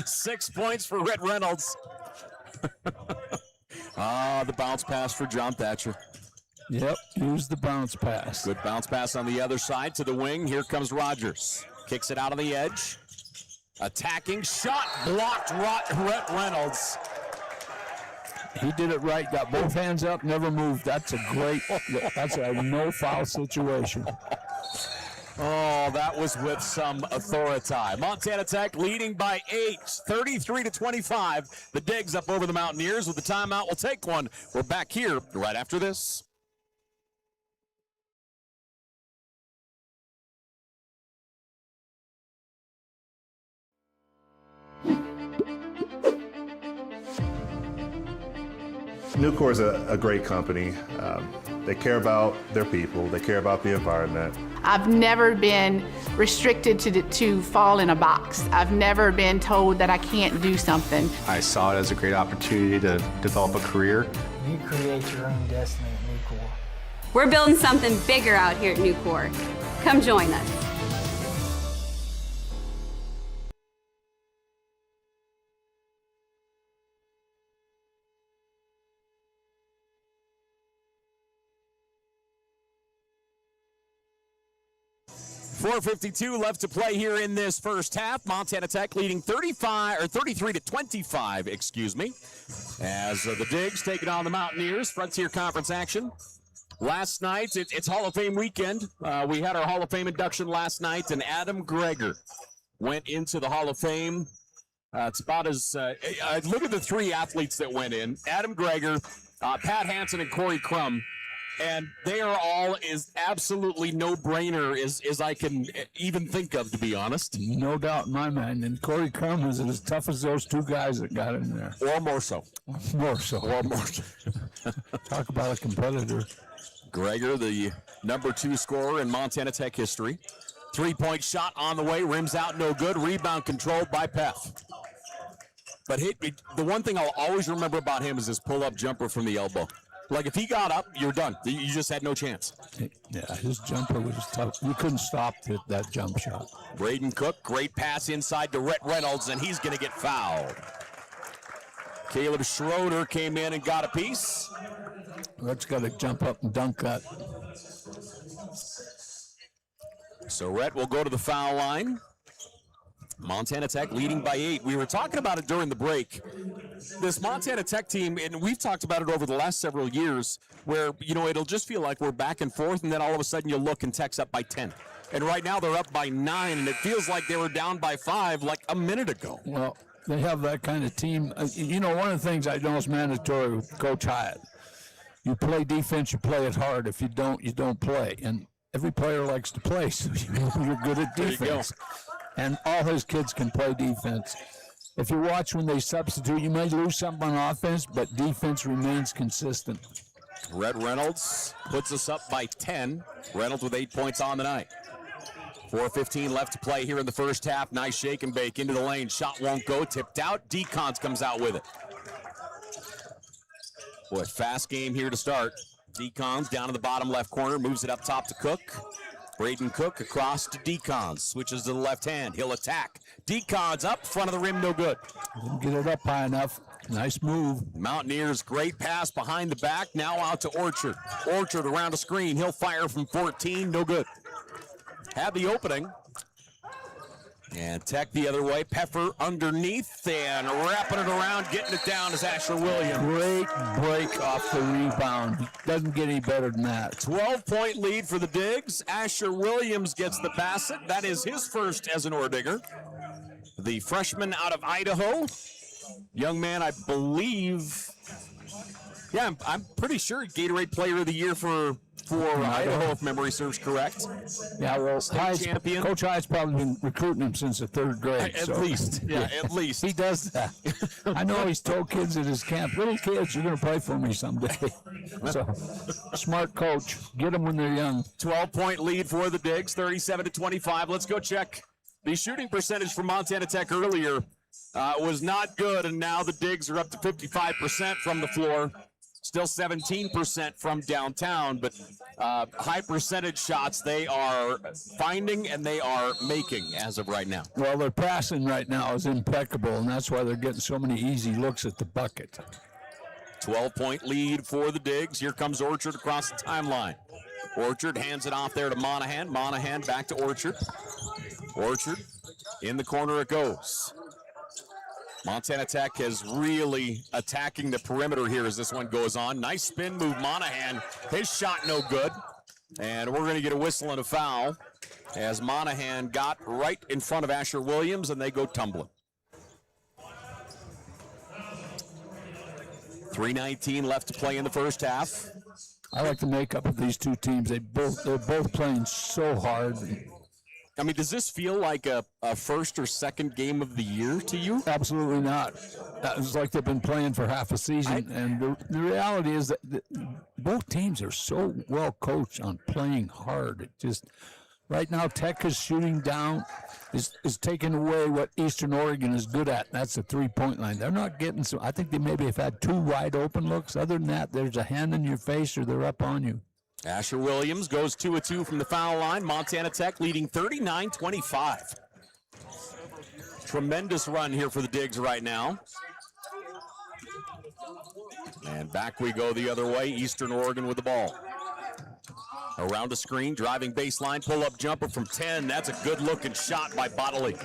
6 points for Rhett Reynolds. The bounce pass for John Thatcher. Yep, use the bounce pass. Good bounce pass on the other side to the wing. Here comes Rogers. Kicks it out on the edge. Attacking shot blocked. Rhett Reynolds. He did it right. Got both hands up, never moved. That's a no foul situation. Oh, that was with some authority. Montana Tech leading by 8, 33-25. The Digs up over the Mountaineers with the timeout. We'll take one. We're back here right after this. Nucor is a great company. They care about their people. They care about the environment. I've never been restricted to fall in a box. I've never been told that I can't do something. I saw it as a great opportunity to develop a career. You create your own destiny at Nucor. We're building something bigger out here at Nucor. Come join us. .452 left to play here in this first half. Montana Tech leading 33-25, excuse me, as the Digs taking on the Mountaineers. Frontier Conference action. Last night, it's Hall of Fame weekend. We had our Hall of Fame induction last night, and Adam Greger went into the Hall of Fame. It's about as look at the three athletes that went in. Adam Greger, Pat Hansen, and Corey Crum. And they are all as absolutely no-brainer as I can even think of, to be honest. No doubt in my mind. And Corey Crum is as tough as those two guys that got in there. Or more so. More so. Or more so. Talk about a competitor. Greger, the number 2 scorer in Montana Tech history. 3-point shot on the way, rims out, no good. Rebound controlled by Pef. But the one thing I'll always remember about him is his pull-up jumper from the elbow. Like, if he got up, you're done. You just had no chance. Yeah, his jumper was tough. You couldn't stop that jump shot. Braden Cook, great pass inside to Rhett Reynolds, and he's going to get fouled. Caleb Schroeder came in and got a piece. Rhett's got to jump up and dunk that. So Rhett will go to the foul line. Montana Tech leading by 8. We were talking about it during the break. This Montana Tech team, and we've talked about it over the last several years, where, it'll just feel like we're back and forth, and then all of a sudden you look and Tech's up by 10. And right now they're up by 9, and it feels like they were down by 5 like a minute ago. Well, they have that kind of team. One of the things I know is mandatory with Coach Hyatt. You play defense, you play it hard. If you don't, you don't play. And every player likes to play, so you're good at defense. And all his kids can play defense. If you watch when they substitute, you may lose something on offense, but defense remains consistent. Rhett Reynolds puts us up by 10. Reynolds with 8 points on the night. 4:15 left to play here in the first half. Nice shake and bake into the lane. Shot won't go. Tipped out. Decons comes out with it. Boy, fast game here to start. Decons down in the bottom left corner. Moves it up top to Cook. Braden Cook across to Decons. Switches to the left hand. He'll attack. Decons up. Front of the rim, no good. Didn't get it up high enough. Nice move. Mountaineers, great pass behind the back. Now out to Orchard. Orchard around a screen. He'll fire from 14. No good. Had the opening. And Tech the other way. Peffer underneath and wrapping it around. Getting it down is Asher Williams. Great break off the rebound. Doesn't get any better than that. 12-point lead for the Digs. Asher Williams gets the basket. That is his first as an Orediger. The freshman out of Idaho. Young man, I believe. Yeah, I'm pretty sure Gatorade Player of the Year for Idaho, if memory serves correct. Yeah, well, champion. Coach Hyatt's probably been recruiting him since the 3rd grade. At least. He does that. I know he's told kids at his camp, little kids, you're going to play for me someday. So, smart coach. Get them when they're young. 12-point lead for the Digs, 37-25. Let's go check the shooting percentage for Montana Tech earlier. Was not good, and now the Digs are up to 55% from the floor. Still 17% from downtown, but high percentage shots they are finding and they are making as of right now. Well, their passing right now is impeccable, and that's why they're getting so many easy looks at the bucket. 12-point lead for the Digs. Here comes Orchard across the timeline. Orchard hands it off there to Monahan. Monahan back to Orchard. Orchard in the corner it goes. Montana Tech is really attacking the perimeter here as this one goes on. Nice spin move, Monahan. His shot no good. And we're going to get a whistle and a foul as Monahan got right in front of Asher Williams and they go tumbling. 3:19 left to play in the first half. I like the makeup of these two teams. They're both playing so hard. I mean, does this feel like a first or second game of the year to you? Absolutely not. It's like they've been playing for half a season. And the reality is that both teams are so well coached on playing hard. It just right now, Tech is shooting down, is taking away what Eastern Oregon is good at. And that's the three-point line. They're not getting so. I think they maybe have had 2 wide open looks. Other than that, there's a hand in your face or they're up on you. Asher Williams goes 2 of 2 from the foul line. Montana Tech leading 39-25. Tremendous run here for the Digs right now. And back we go the other way. Eastern Oregon with the ball. Around a screen, driving baseline, pull-up jumper from 10. That's a good-looking shot by Bodley.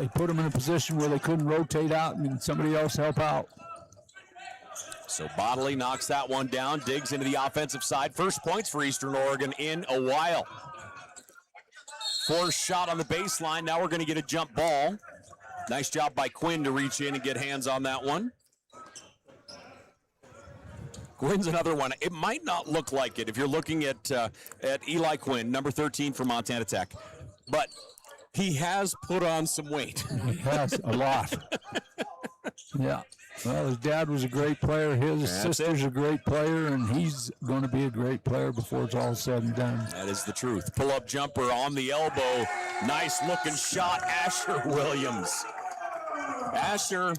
He put them in a position where they couldn't rotate out and somebody else help out. So Bodley knocks that one down, digs into the offensive side. First points for Eastern Oregon in a while. Forced shot on the baseline. Now we're going to get a jump ball. Nice job by Quinn to reach in and get hands on that one. Quinn's another one. It might not look like it if you're looking at Eli Quinn, number 13 for Montana Tech. But he has put on some weight. He has, a lot. Yeah. Well, his dad was a great player. His sister's a great player, and he's going to be a great player before it's all said and done. That is the truth. Pull-up jumper on the elbow. Nice-looking shot, Asher Williams. Asher,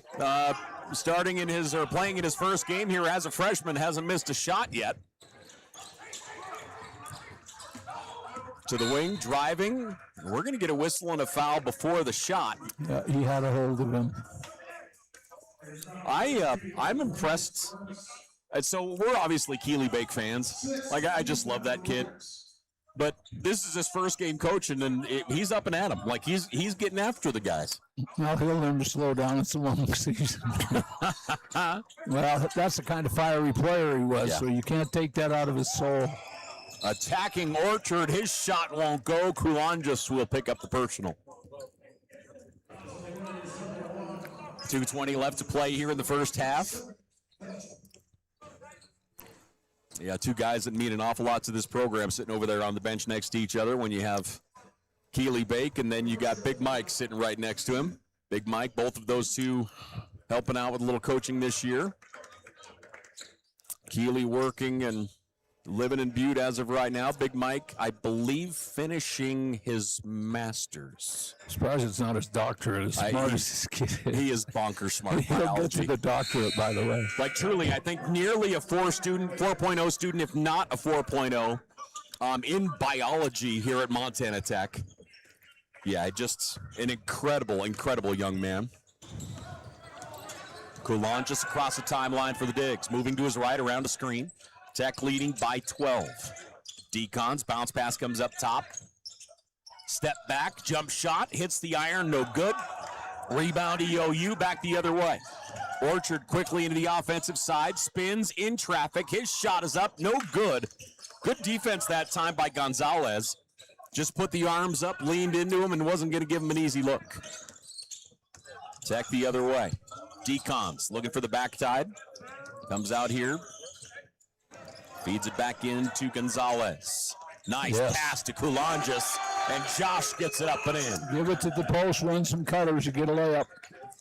playing in his first game here as a freshman, hasn't missed a shot yet. To the wing, driving. We're going to get a whistle and a foul before the shot. Yeah, he had a hold of him. I'm impressed. And so we're obviously Keely Bake fans. Like, I just love that kid. But this is his first game coaching, and he's up and at him. Like, he's getting after the guys. Well, he'll learn to slow down. It's a long season. Well, that's the kind of fiery player he was, so you can't take that out of his soul. Attacking Orchard. His shot won't go. Kulanjis will pick up the personal. 2:20 left to play here in the first half. Yeah, two guys that mean an awful lot to this program sitting over there on the bench next to each other when you have Keely Bake and then you got Big Mike sitting right next to him. Big Mike, both of those two helping out with a little coaching this year. Keely working and living in Butte as of right now. Big Mike, I believe, finishing his master's. Surprised it's not his doctorate. As smart as this kid is. He is bonkers smart. He'll get to the doctorate, by the way. Like, truly, I think nearly a 4.0 student, if not a 4.0, in biology here at Montana Tech. Yeah, just an incredible, incredible young man. Coulon just across the timeline for the Digs. Moving to his right around the screen. Tech leading by 12. Deacons, bounce pass comes up top. Step back, jump shot, hits the iron, no good. Rebound EOU, back the other way. Orchard quickly into the offensive side, spins in traffic. His shot is up, no good. Good defense that time by Gonzalez. Just put the arms up, leaned into him, and wasn't going to give him an easy look. Tech the other way. Decons looking for the backtide. Comes out here. Feeds it back into Gonzalez. Nice pass to Kulanjis, and Josh gets it up and in. Give it to the post, run some cutters, you get a layup.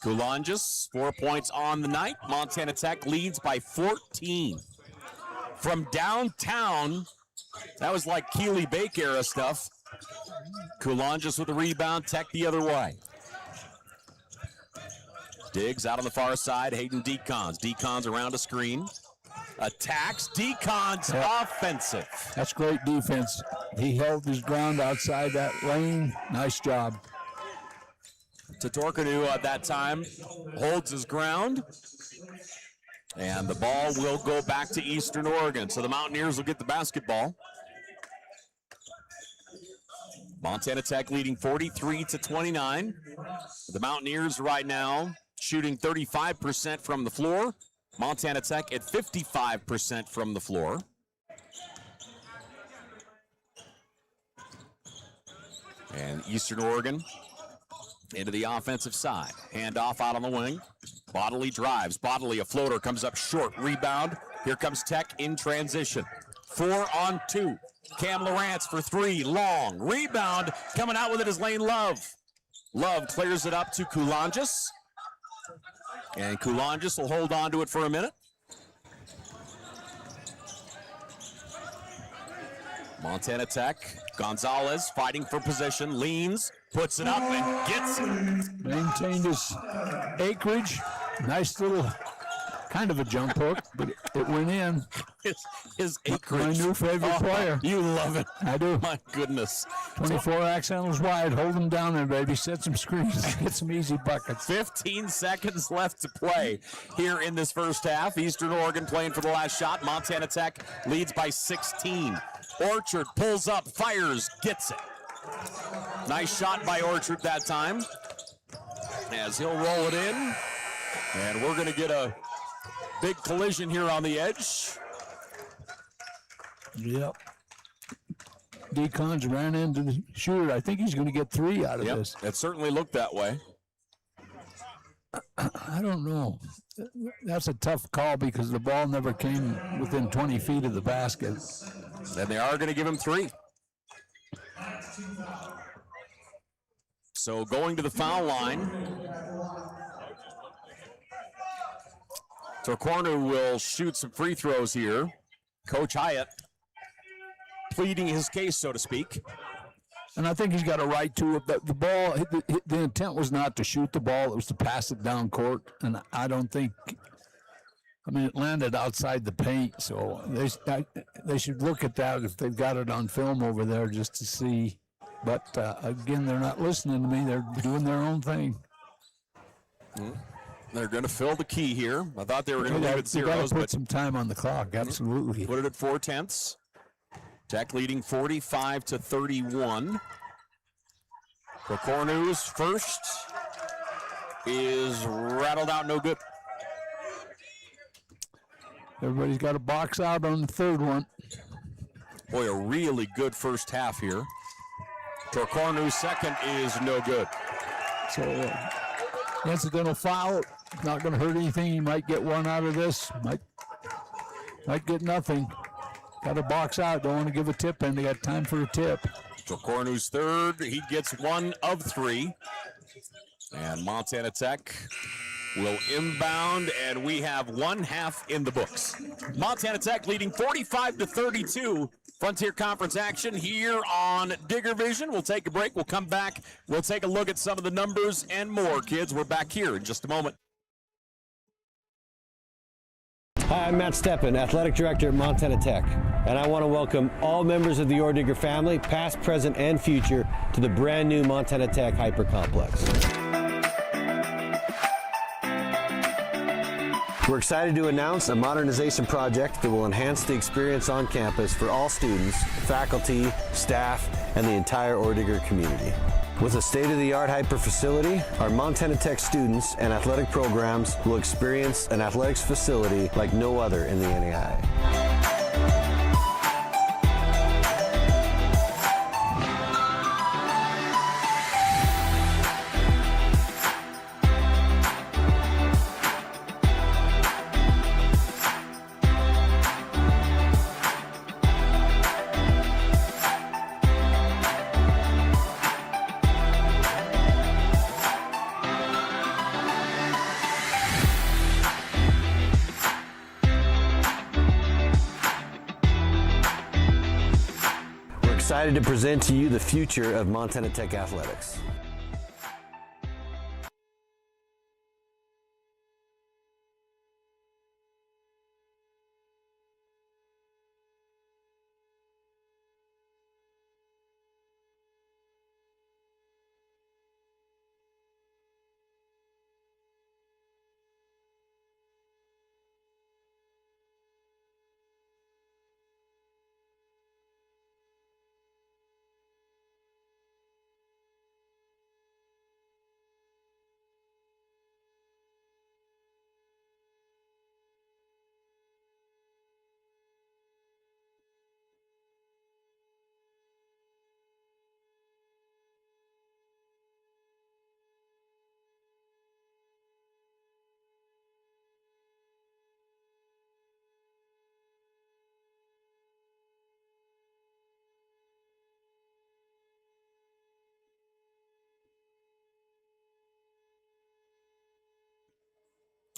Kulanjis, 4 points on the night. Montana Tech leads by 14. From downtown, that was like Keely Bake era stuff. Kulanjis with the rebound, Tech the other way. Diggs out on the far side, Hayden Decons. Decons around a screen. Attacks, Decons offensive. That's great defense. He held his ground outside that lane. Nice job. Tatorkanu at that time holds his ground. And the ball will go back to Eastern Oregon. So the Mountaineers will get the basketball. Montana Tech leading 43-29. The Mountaineers right now shooting 35% from the floor. Montana Tech at 55% from the floor. And Eastern Oregon into the offensive side. Handoff out on the wing. Bodley drives. Bodley, a floater, comes up short. Rebound. Here comes Tech in transition. 4-on-2. Cam Lawrence for 3. Long. Rebound. Coming out with it is Lane Love. Love clears it up to Kulonjis. And Kulonjis will hold on to it for a minute. Montana Tech. Gonzalez fighting for position. Leans. Puts it up and gets it. Maintained his acreage. Nice little, kind of a jump hook, but it went in. His acreage. My new favorite player. You love it. I do. My goodness. 24 accidentals wide. Hold them down there, baby. Set some screens. Get some easy buckets. 15 seconds left to play here in this first half. Eastern Oregon playing for the last shot. Montana Tech leads by 16. Orchard pulls up, fires, gets it. Nice shot by Orchard that time. As he'll roll it in. And we're going to get a big collision here on the edge. Yep. Decons ran into the shooter. I think he's going to get 3 out of this. It certainly looked that way. I don't know. That's a tough call because the ball never came within 20 feet of the basket. And they are going to give him 3. So going to the foul line. Torcornu will shoot some free throws here. Coach Hyatt pleading his case, so to speak. And I think he's got a right to it. But the ball, the intent was not to shoot the ball. It was to pass it down court. And I don't think, I mean, it landed outside the paint. So they should look at that if they've got it on film over there just to see. But, again, they're not listening to me. They're doing their own thing. They're going to fill the key here. I thought they were going to leave it You got zeros, to put but some time on the clock. Absolutely. put it at 4/10. Tech leading 45-31. Torcornu's first is rattled out, no good. Everybody's got a box out on the third one. Boy, a really good first half here. Torcornu's second is no good. So, incidental foul, not going to hurt anything. He might get 1 out of this. Might get nothing. Got a box out. Don't want to give a tip in. They got time for a tip. Torcornu's third. He gets 1 of 3. And Montana Tech will inbound, and we have 1 half in the books. Montana Tech leading 45-32. Frontier Conference action here on Digger Vision. We'll take a break. We'll come back. We'll take a look at some of the numbers and more, kids. We're back here in just a moment. Hi, I'm Matt Steppen, Athletic Director at Montana Tech, and I want to welcome all members of the Orediggers family, past, present, and future, to the brand new Montana Tech Hyper Complex. We're excited to announce a modernization project that will enhance the experience on campus for all students, faculty, staff, and the entire Orediggers community. With a state-of-the-art hyper facility, our Montana Tech students and athletic programs will experience an athletics facility like no other in the NAIA. Excited to present to you the future of Montana Tech athletics.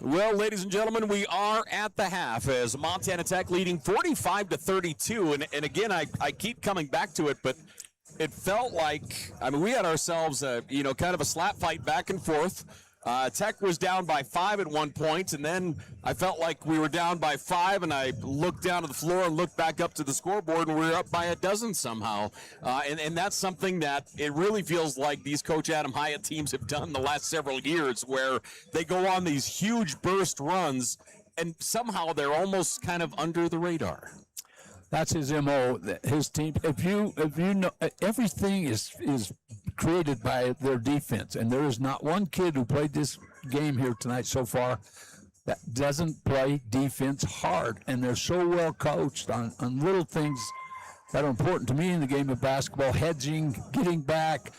Well, ladies and gentlemen, we are at the half as Montana Tech leading 45-32. And again, I keep coming back to it, but it felt like, I mean, we had ourselves kind of a slap fight back and forth. Tech was down by 5 at one point, and then I felt like we were down by 5, and I looked down to the floor and looked back up to the scoreboard, and we were up by a dozen somehow. And that's something that it really feels like these Coach Adam Hyatt teams have done the last several years, where they go on these huge burst runs, and somehow they're almost kind of under the radar. That's his MO. His team. If you know, everything is created by their defense, and there is not one kid who played this game here tonight so far that doesn't play defense hard, and they're so well coached on little things that are important to me in the game of basketball: hedging, getting back,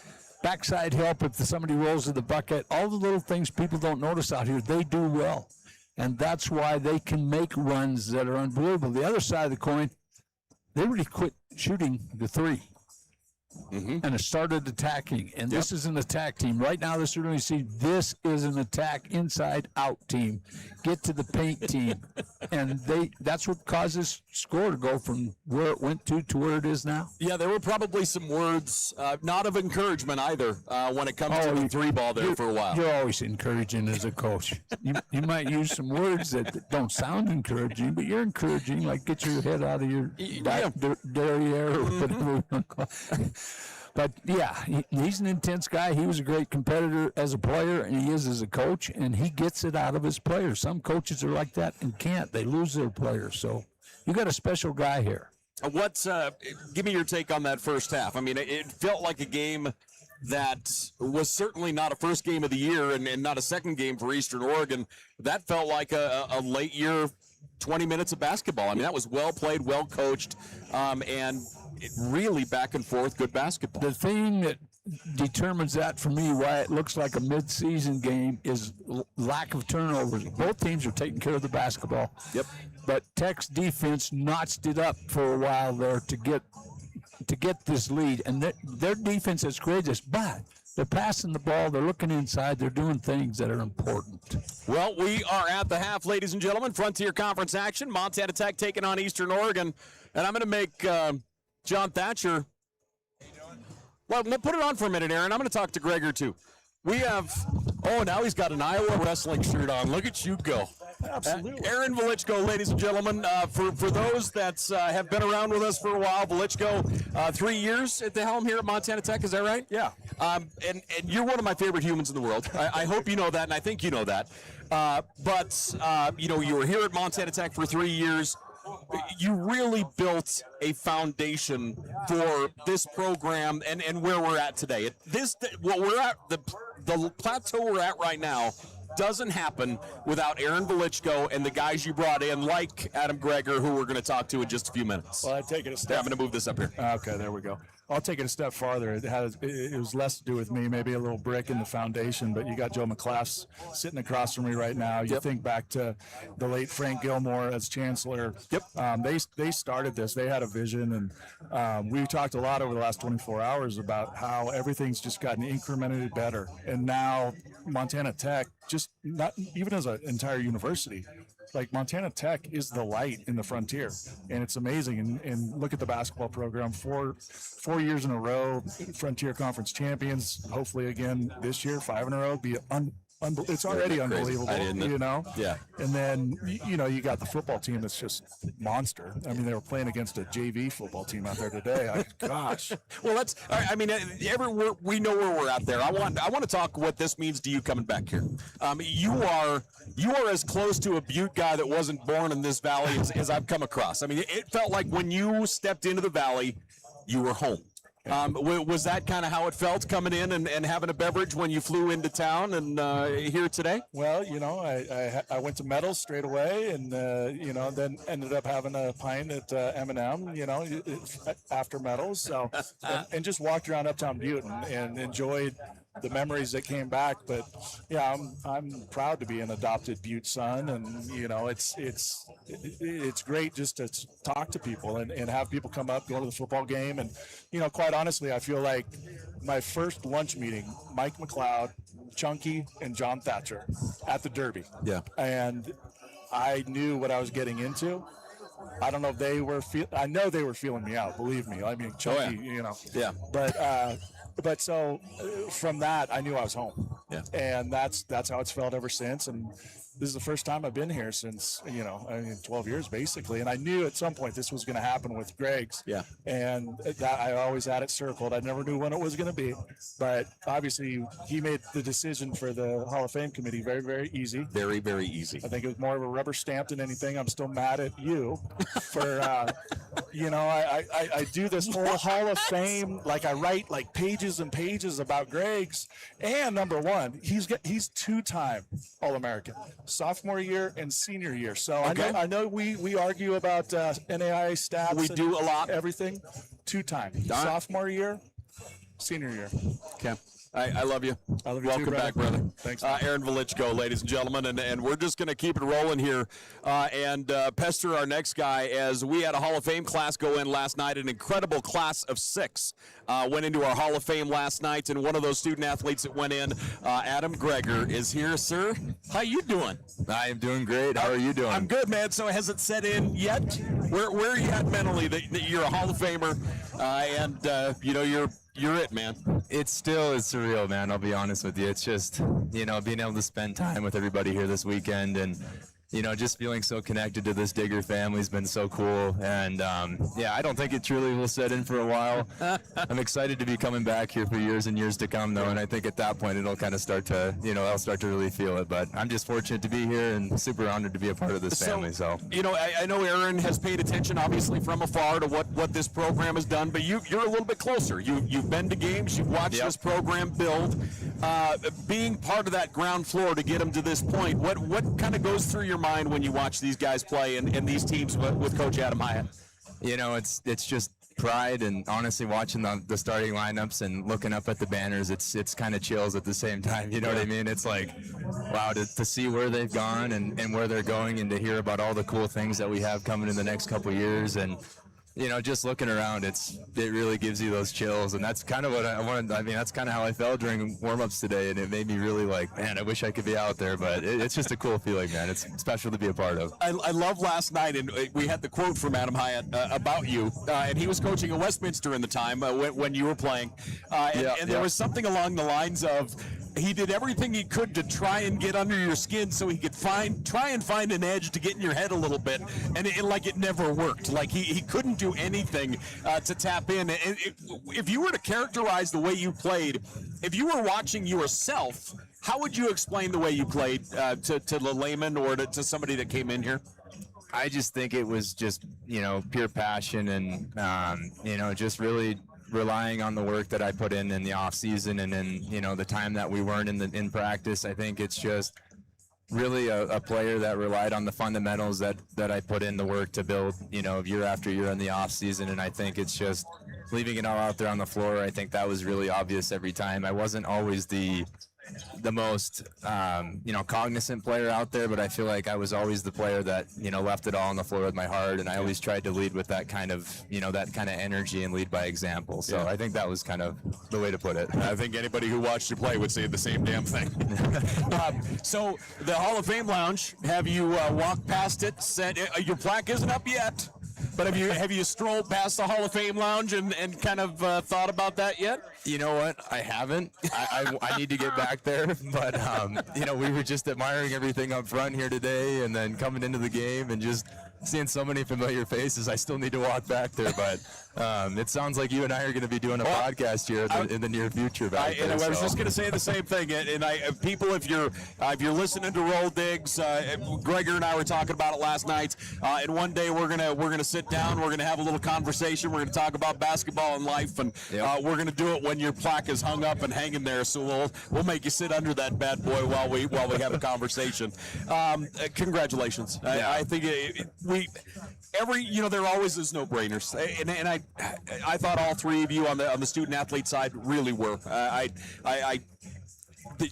backside help if somebody rolls to the bucket. All the little things people don't notice out here, they do well, and that's why they can make runs that are unbelievable. The other side of the coin, they really quit shooting the three and it started attacking. And this is an attack team. Right now, this is an attack inside out team. Get to the paint team. And that's what causes score to go from where it went to where it is now. Yeah, there were probably some words, not of encouragement either, when it comes to the three ball there for a while. You're always encouraging as a coach. You might use some words that don't sound encouraging, but you're encouraging, like get your head out of your derriere or whatever we want to call it. But yeah, he's an intense guy. He was a great competitor as a player, and he is as a coach, and he gets it out of his players. Some coaches are like that and can't. They lose their players. So you got a special guy here. Give me your take on that first half. I mean, it felt like a game that was certainly not a first game of the year and not a second game for Eastern Oregon. That felt like a late year 20 minutes of basketball. I mean, that was well played, well coached, and really back and forth, good basketball. The thing that determines that for me, why it looks like a mid-season game, is lack of turnovers. Both teams are taking care of the basketball. Yep. But Tech's defense notched it up for a while there to get this lead, and their defense has created this, but they're passing the ball, they're looking inside, they're doing things that are important. Well, we are at the half, ladies and gentlemen. Frontier Conference action. Montana Tech taking on Eastern Oregon. And I'm going to make John Thatcher. Well, put it on for a minute, Aaron. I'm going to talk to Gregor, too. We have, now he's got an Iowa wrestling shirt on. Look at you go. Absolutely. Aaron Velichko, ladies and gentlemen. For those that have been around with us for a while, Velichko, 3 years at the helm here at Montana Tech, is that right? Yeah. And you're one of my favorite humans in the world. I hope you know that, and I think you know that. You were here at Montana Tech for 3 years. You really built a foundation for this program and where we're at today. What we're at, the plateau we're at right now, doesn't happen without Aaron Velichko and the guys you brought in, like Adam Gregor, who we're going to talk to in just a few minutes. Well, I'd take it a step. Yeah, I'm going to move this up here. Okay, there we go. I'll take it a step farther. It was less to do with me, maybe a little brick in the foundation, but you got Joe McClass sitting across from me right now. You think back to the late Frank Gilmore as chancellor. They started this. They had a vision, and we talked a lot over the last 24 hours about how everything's just gotten incrementally better. And now Montana Tech, just not even as an entire university, like Montana Tech is the light in the frontier, and it's amazing. And look at the basketball program, four years in a row, Frontier Conference champions. Hopefully again this year, 5 in a row. It's already unbelievable, Yeah. And then you got the football team that's just monster. I mean, they were playing against a JV football team out there today. Gosh. Well, we know where we're at there. I want to talk what this means to you coming back here. You are as close to a Butte guy that wasn't born in this valley as I've come across. I mean, it felt like when you stepped into the valley, you were home. Was that kind of how it felt coming in and having a beverage when you flew into town and here today? Well, I went to Metals straight away, and then ended up having a pint at M&M, after Metals. So and just walked around Uptown Butte and enjoyed the memories that came back. But yeah, I'm proud to be an adopted Butte son, and it's great just to talk to people and have people come up, go to the football game. And quite honestly, I feel like my first lunch meeting, Mike McLeod, Chunky and John Thatcher at the Derby. Yeah. And I knew what I was getting into. I don't know if they were I know they were feeling me out, believe me. I mean, Chunky, you know. Yeah. But so from that, I knew I was home. Yeah. And that's how it's felt ever since. And this is the first time I've been here since, 12 years basically. And I knew at some point this was going to happen with Greg's. Yeah. And that I always had it circled. I never knew when it was going to be. But obviously, he made the decision for the Hall of Fame committee very, very easy. Very, very easy. I think it was more of a rubber stamp than anything. I'm still mad at you for, I do this whole Hall of Fame. Like I write like pages and pages about Greg's. And number one, he's 2-time All-American. Sophomore year and senior year. So Okay. I know we argue about NAIA stats. We do a lot. Everything. 2-time. Sophomore year, senior year. Okay. I love you. I love you Welcome too, brother. back, brother. Thanks. Aaron Velichko, ladies and gentlemen, and we're just going to keep it rolling here and pester our next guy as we had a Hall of Fame class go in last night. An incredible class of 6 went into our Hall of Fame last night, and one of those student athletes that went in, Adam Greger, is here, sir. How you doing? I am doing great. How are you doing? I'm good, man. So has it set in yet? Where are you at mentally that you're a Hall of Famer and you're it, man? It still is surreal, man. I'll be honest with you. It's just, being able to spend time with everybody here this weekend and, just feeling so connected to this Digger family has been so cool. And, I don't think it truly will set in for a while. I'm excited to be coming back here for years and years to come, though. And I think at that point, it'll kind of start to, I'll start to really feel it. But I'm just fortunate to be here and super honored to be a part of this family. So, I know Aaron has paid attention, obviously, from afar to what this program has done, but you're a little bit closer. You've been to games, you've watched this program build. Being part of that ground floor to get them to this point, what kind of goes through your mind when you watch these guys play and these teams with Coach Adam Hyatt? It's just pride, and honestly watching the starting lineups and looking up at the banners, it's kind of chills at the same time. You know what I mean? It's like, wow, to see where they've gone and where they're going, and to hear about all the cool things that we have coming in the next couple of years. And just looking around, it really gives you those chills, and that's kind of what I wanted. I mean, that's kind of how I felt during warm-ups today, and it made me really like, man, I wish I could be out there, but it's just a cool feeling, man. It's special to be a part of. I love last night, and we had the quote from Adam Hyatt about you, and he was coaching at Westminster in the time when you were playing, and there was something along the lines of, he did everything he could to try and get under your skin so he could try and find an edge to get in your head a little bit, and it never worked. Like he couldn't do anything to tap in. And if you were to characterize the way you played, if you were watching yourself, how would you explain the way you played to the layman or to somebody that came in here? I just think it was just, pure passion and, just really relying on the work that I put in the off season and in, the time that we weren't in practice. I think it's just really a player that relied on the fundamentals that I put in the work to build, year after year in the off season. And I think it's just leaving it all out there on the floor. I think that was really obvious every time. I wasn't always the most, cognizant player out there, but I feel like I was always the player that, left it all on the floor with my heart. And I always tried to lead with that kind of, energy and lead by example. So I think that was kind of the way to put it. I think anybody who watched you play would say the same damn thing. So the Hall of Fame Lounge, have you walked past it, said your plaque isn't up yet? But have you strolled past the Hall of Fame Lounge and kind of thought about that yet? You know what? I haven't. I need to get back there. But, we were just admiring everything up front here today, and then coming into the game and just seeing so many familiar faces. I still need to walk back there, but it sounds like you and I are going to be doing a podcast here in the near future. I was just going to say the same thing. And people, if you're listening to Roll Diggs, Gregor and I were talking about it last night. And one day we're gonna sit down. We're gonna have a little conversation. We're gonna talk about basketball and life, and we're gonna do it when your plaque is hung up and hanging there. So we'll make you sit under that bad boy while we have a conversation. Congratulations. I think there always is no-brainers, and I thought all three of you on the student athlete side really were.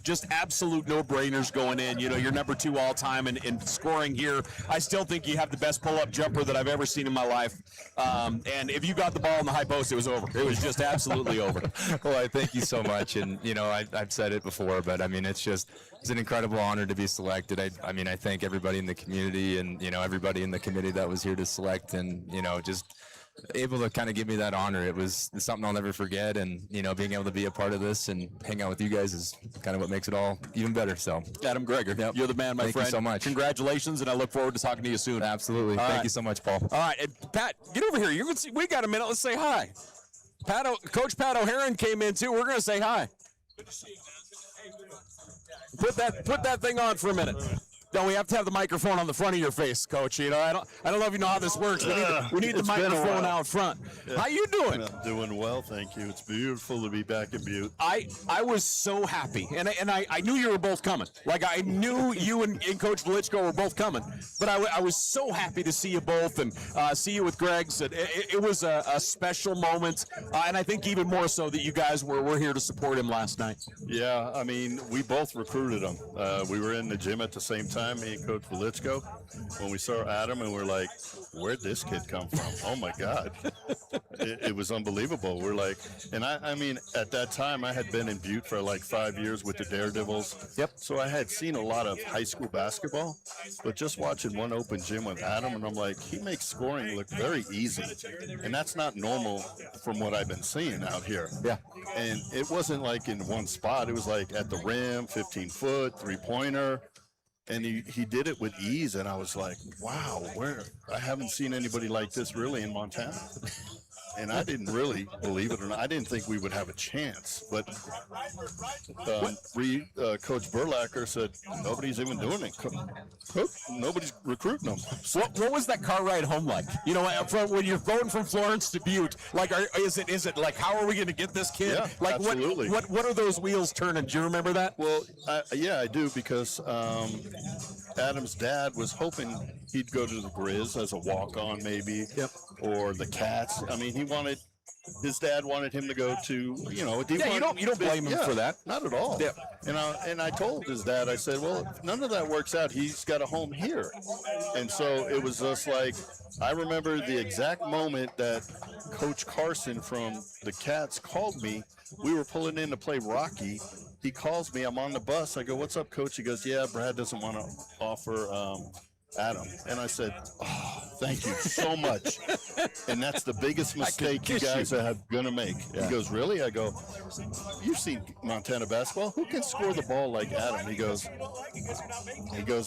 just absolute no-brainers going in. You know, you're number 2 all-time in scoring here. I still think you have the best pull-up jumper that I've ever seen in my life. And if you got the ball in the high post, it was over. It was just absolutely over. Well, I thank you so much. And, you know, I've said it before, but, I mean, it's an incredible honor to be selected. I mean, I thank everybody in the community and, you know, everybody in the committee that was here to select and, you know, just able to kind of give me that honor. It's something I'll never forget, and you know, being able to be a part of this and hang out with you guys is kind of what makes it all even better. So, Adam Greger, you're the man, my friend. Thank you so much. Congratulations, and I look forward to talking to you soon. Absolutely. Thank you so much, Paul. All right, and Pat, get over here. You can see we got a minute. Let's say hi. Coach Pat O'Haron came in too. We're going to say hi. Put that thing on for a minute. No, we have to have the microphone on the front of your face, Coach. You know, I don't know if you know how this works. We need the microphone out front. Yeah. How you doing? I'm doing well, thank you. It's beautiful to be back in Butte. I was so happy, and I knew you were both coming. Like I knew you and Coach Velichko were both coming, but I was so happy to see you both and see you with Greg. So it was a special moment, and I think even more so that you guys were here to support him last night. Yeah, I mean, we both recruited him. We were in the gym at the same time. Me and Coach Velichko, when we saw Adam, and we're like, where'd this kid come from? Oh my God. It was unbelievable. We're like, and I mean, at that time I had been in Butte for like 5 years with the Daredevils. Yep. So I had seen a lot of high school basketball, but just watching one open gym with Adam, and I'm like, he makes scoring look very easy. And that's not normal from what I've been seeing out here. Yeah. And it wasn't like in one spot. It was like at the rim, 15-foot, three-pointer. And he did it with ease, and I was like, wow, I haven't seen anybody like this really in Montana. And I didn't really believe it or not. I didn't think we would have a chance. But Coach Berlacher said, nobody's even doing it. Nobody's recruiting them. What was that car ride home like? You know, when you're going from Florence to Butte, like, is it like, how are we going to get this kid? Yeah, like, absolutely. What are those wheels turning? Do you remember that? Well, yeah, I do, because Adam's dad was hoping he'd go to the Grizz as a walk-on, maybe. Yep. Or the Cats. I mean, his dad wanted him to go to, you know. Yeah, you don't blame him for that. Not at all. Yep. And I told his dad, I said, well, if none of that works out, he's got a home here. And so it was just like, I remember the exact moment that Coach Carson from the Cats called me. We were pulling in to play Rocky. He calls me. I'm on the bus. I go, what's up, Coach? He goes, yeah, Brad doesn't want to offer Adam. And I said, oh, thank you so much. And that's the biggest mistake you guys are going to make. Yeah. He goes, really? I go, you've seen Montana basketball. Who can score the ball like Adam? He goes,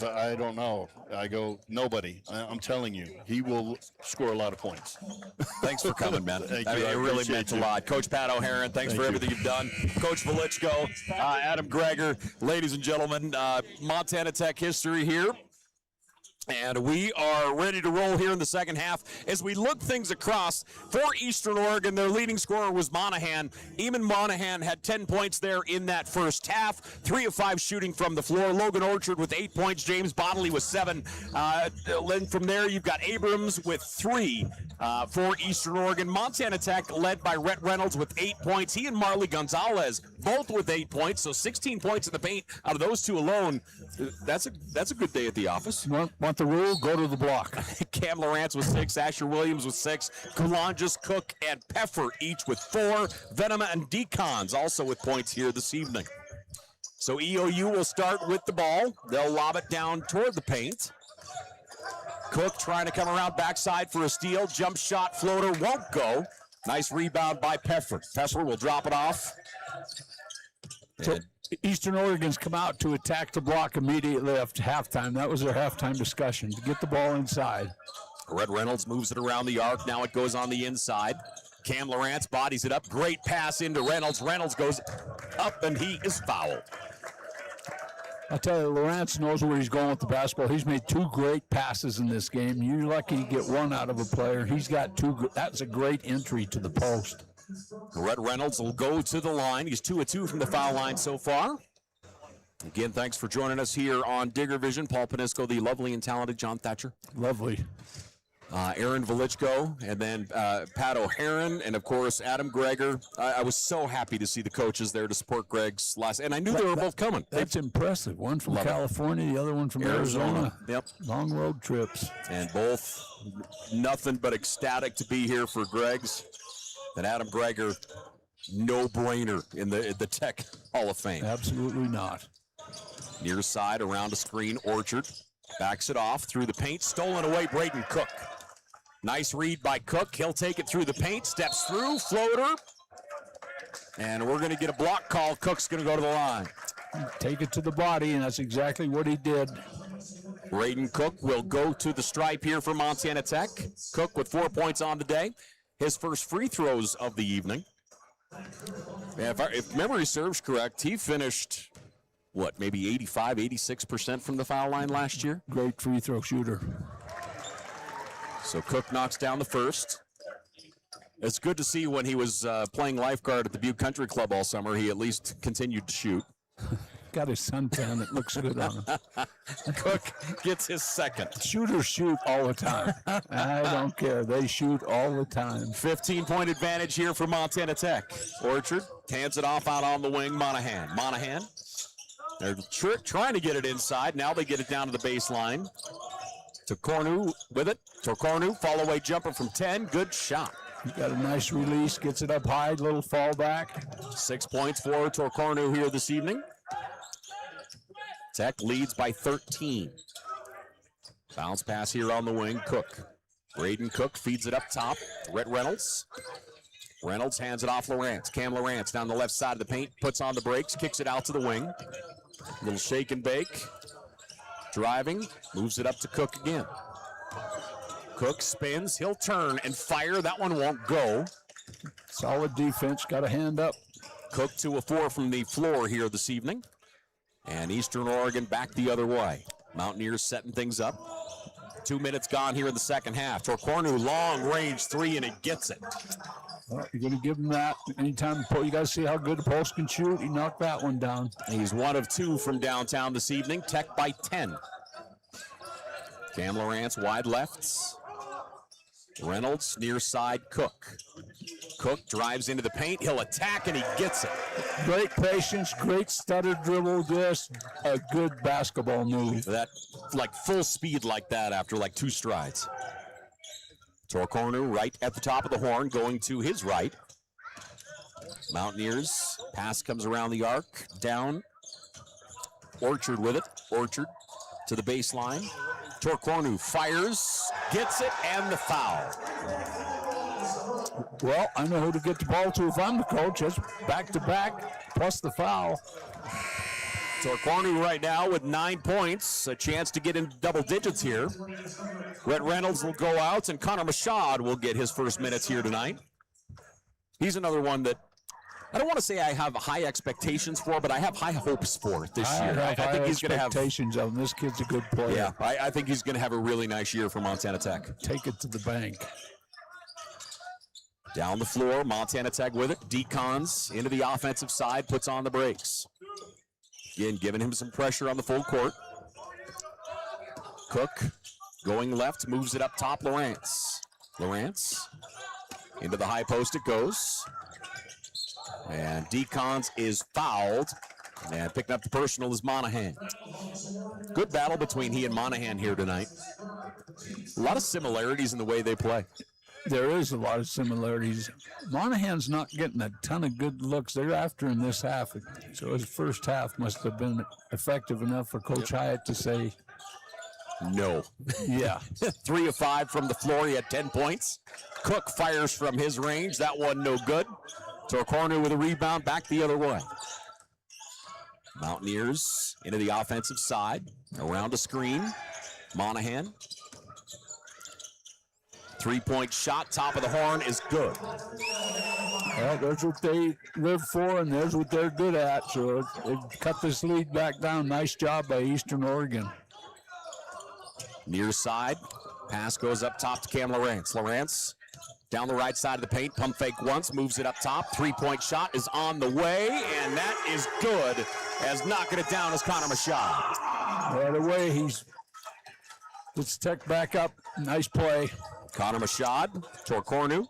I don't know. I go, nobody. I'm telling you, he will score a lot of points. Thanks for coming, man. Thank you. It really meant a lot. Coach Pat O'Haron, thanks for everything you've done. Coach Velichko, Adam Greger, ladies and gentlemen, Montana Tech history here. And we are ready to roll here in the second half as we look things across. For Eastern Oregon, their leading scorer was Monahan. Eamon Monahan had 10 points there in that first half. 3 of 5 shooting from the floor. Logan Orchard with 8 points. James Bodley with 7. Then from there, you've got Abrams with 3 for Eastern Oregon. Montana Tech led by Rhett Reynolds with 8 points. He and Marley Gonzalez both with 8 points, so 16 points in the paint out of those two alone. That's a good day at the office. Want the rule? Go to the block. Cam Lawrence with 6, Asher Williams with 6, Kulanges, Cook, and Peffer each with 4. Venema and Decons also with points here this evening. So EOU will start with the ball. They'll lob it down toward the paint. Cook trying to come around backside for a steal. Jump shot floater won't go. Nice rebound by Peffer. Peffer will drop it off. So Eastern Oregon's come out to attack the block immediately after halftime. That was their halftime discussion, to get the ball inside. Red Reynolds moves it around the arc. Now it goes on the inside. Cam Lawrence bodies it up. Great pass into Reynolds. Reynolds goes up, and he is fouled. I tell you, Lawrence knows where he's going with the basketball. He's made 2 great passes in this game. You're lucky to get one out of a player. He's got 2. That's a great entry to the post. Red Reynolds will go to the line. He's 2 of 2 from the foul line so far. Again, thanks for joining us here on Digger Vision. Paul Panisco, the lovely and talented John Thatcher. Lovely. Aaron Velichko, and then Pat O'Haron, and of course Adam Greger. I was so happy to see the coaches there to support Greg's last, and I knew they were both coming. That's impressive. One from California, the other one from Arizona. Yep. Long road trips. And both nothing but ecstatic to be here for Greg's. And Adam Greger, no-brainer in the Tech Hall of Fame. Absolutely not. Near side, around a screen, Orchard. Backs it off through the paint, stolen away, Braden Cook. Nice read by Cook. He'll take it through the paint, steps through, floater. And we're going to get a block call. Cook's going to go to the line. Take it to the body, and that's exactly what he did. Braden Cook will go to the stripe here for Montana Tech. Cook with 4 points on the day. His first free throws of the evening. And if memory serves correct, he finished, maybe 85, 86% from the foul line last year? Great free throw shooter. So Cook knocks down the first. It's good to see when he was playing lifeguard at the Butte Country Club all summer, he at least continued to shoot. Got his suntan that looks good on him. Cook gets his second. Shooters shoot all the time. I don't care. They shoot all the time. 15-point advantage here for Montana Tech. Orchard hands it off out on the wing. Monahan. They're trying to get it inside. Now they get it down to the baseline. Tokornu with it. Tokornu, fall-away jumper from 10. Good shot. He got a nice release, gets it up high, little fallback. 6 points for Tokornu here this evening. Tech leads by 13. Bounce pass here on the wing. Cook. Braden Cook feeds it up top. Rhett Reynolds. Reynolds hands it off Lawrence. Cam Lawrence down the left side of the paint. Puts on the brakes. Kicks it out to the wing. Little shake and bake. Driving. Moves it up to Cook again. Cook spins. He'll turn and fire. That one won't go. Solid defense. Got a hand up. Cook to a 4 from the floor here this evening. And Eastern Oregon back the other way. Mountaineers setting things up. 2 minutes gone here in the second half. Tokornu, long range 3, and he gets it. Well, you're going to give him that. Anytime you got to see how good the post can shoot. He knocked that one down. He's 1 of 2 from downtown this evening. Tech by 10. Cam Lawrence wide lefts. Reynolds near side. Cook. Cook drives into the paint. He'll attack, and he gets it. Great patience, great stutter dribble, just a good basketball move. That, full speed like that after 2 strides. Tokornu right at the top of the horn, going to his right. Mountaineers, pass comes around the arc, down. Orchard with it. Orchard to the baseline. Tokornu fires, gets it, and the foul. Well, I know who to get the ball to if I'm the coach. It's back-to-back, plus the foul. Tokornu right now with 9 points, a chance to get into double digits here. Rhett Reynolds will go out, and Connor Machad will get his first minutes here tonight. He's another one that I don't want to say I have high expectations for, but I have high hopes for this year. I think he's going to have expectations of him. This kid's a good player. Yeah, I think he's going to have a really nice year for Montana Tech. Take it to the bank. Down the floor, Montana Tech with it. Decons into the offensive side, puts on the brakes. Again, giving him some pressure on the full court. Cook going left, moves it up top, Lawrence. Lawrence into the high post it goes. And Decons is fouled. And picking up the personal is Monahan. Good battle between he and Monahan here tonight. A lot of similarities in the way they play. There is a lot of similarities. Monahan's not getting a ton of good looks. They're after him this half. So his first half must have been effective enough for Coach Hyatt to say no. Yeah. 3 of 5 from the floor. He had 10 points. Cook fires from his range. That one no good. Tokornu with a rebound back the other way. Mountaineers into the offensive side. Around a screen. Monahan. 3-point shot, top of the horn is good. Well, that's what they live for, and that's what they're good at. So they've cut this lead back down. Nice job by Eastern Oregon. Near side, pass goes up top to Cam Lawrence. Lawrence down the right side of the paint, pump fake once, moves it up top. 3-point shot is on the way, and that is good, as knocking it down is Connor Machad. Right away, gets Tech back up. Nice play. Connor Mashad, Torcornu.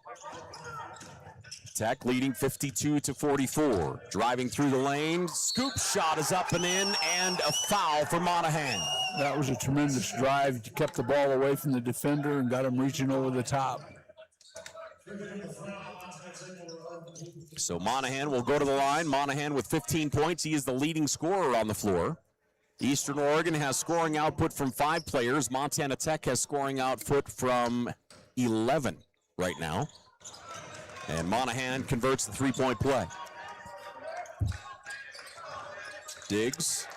Tech leading 52-44. Driving through the lane, scoop shot is up and in, and a foul for Monahan. That was a tremendous drive. Kept the ball away from the defender and got him reaching over the top. So Monahan will go to the line. Monahan with 15 points. He is the leading scorer on the floor. Eastern Oregon has scoring output from 5 players. Montana Tech has scoring output from 11 right now. And Monahan converts the three-point play. Diggs.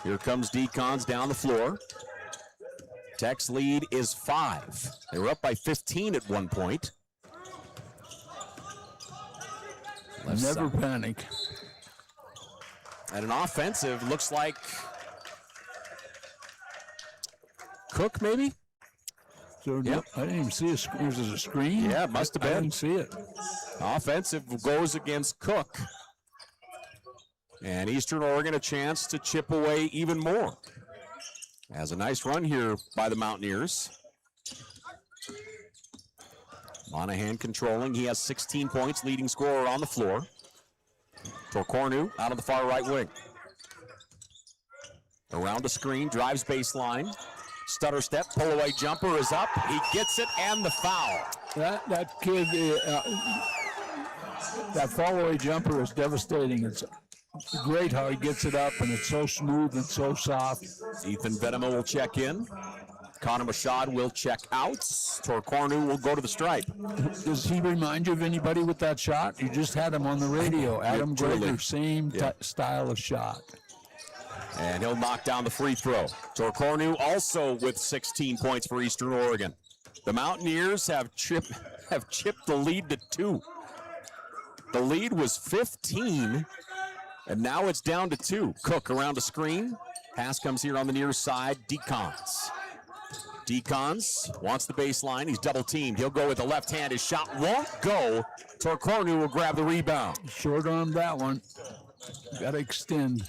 Here comes Decons down the floor. Tech's lead is 5. They were up by 15 at one point. Never panic. And an offensive looks like Cook, maybe? So yep. I didn't even see a screen. Was it a screen? Yeah, it must have been. I didn't see it. Offensive goes against Cook. And Eastern Oregon a chance to chip away even more. Has a nice run here by the Mountaineers. Monahan controlling. He has 16 points, leading scorer on the floor. Torcornu out of the far right wing. Around the screen, drives baseline. Stutter step, pull away jumper is up. He gets it and the foul. That kid, that fall away jumper is devastating. It's great how he gets it up, and it's so smooth and so soft. Ethan Vedema will check in. Connor Mashad will check out. Torcornu will go to the stripe. Does he remind you of anybody with that shot? You just had him on the radio. Adam Greger, same style of shot. And he'll knock down the free throw. Torcornu also with 16 points for Eastern Oregon. The Mountaineers have chipped the lead to 2. The lead was 15, and now it's down to 2. Cook around the screen. Pass comes here on the near side. Decons. Decons wants the baseline. He's double teamed. He'll go with the left hand. His shot won't go. Torcornu will grab the rebound. Short arm that one. Got to extend.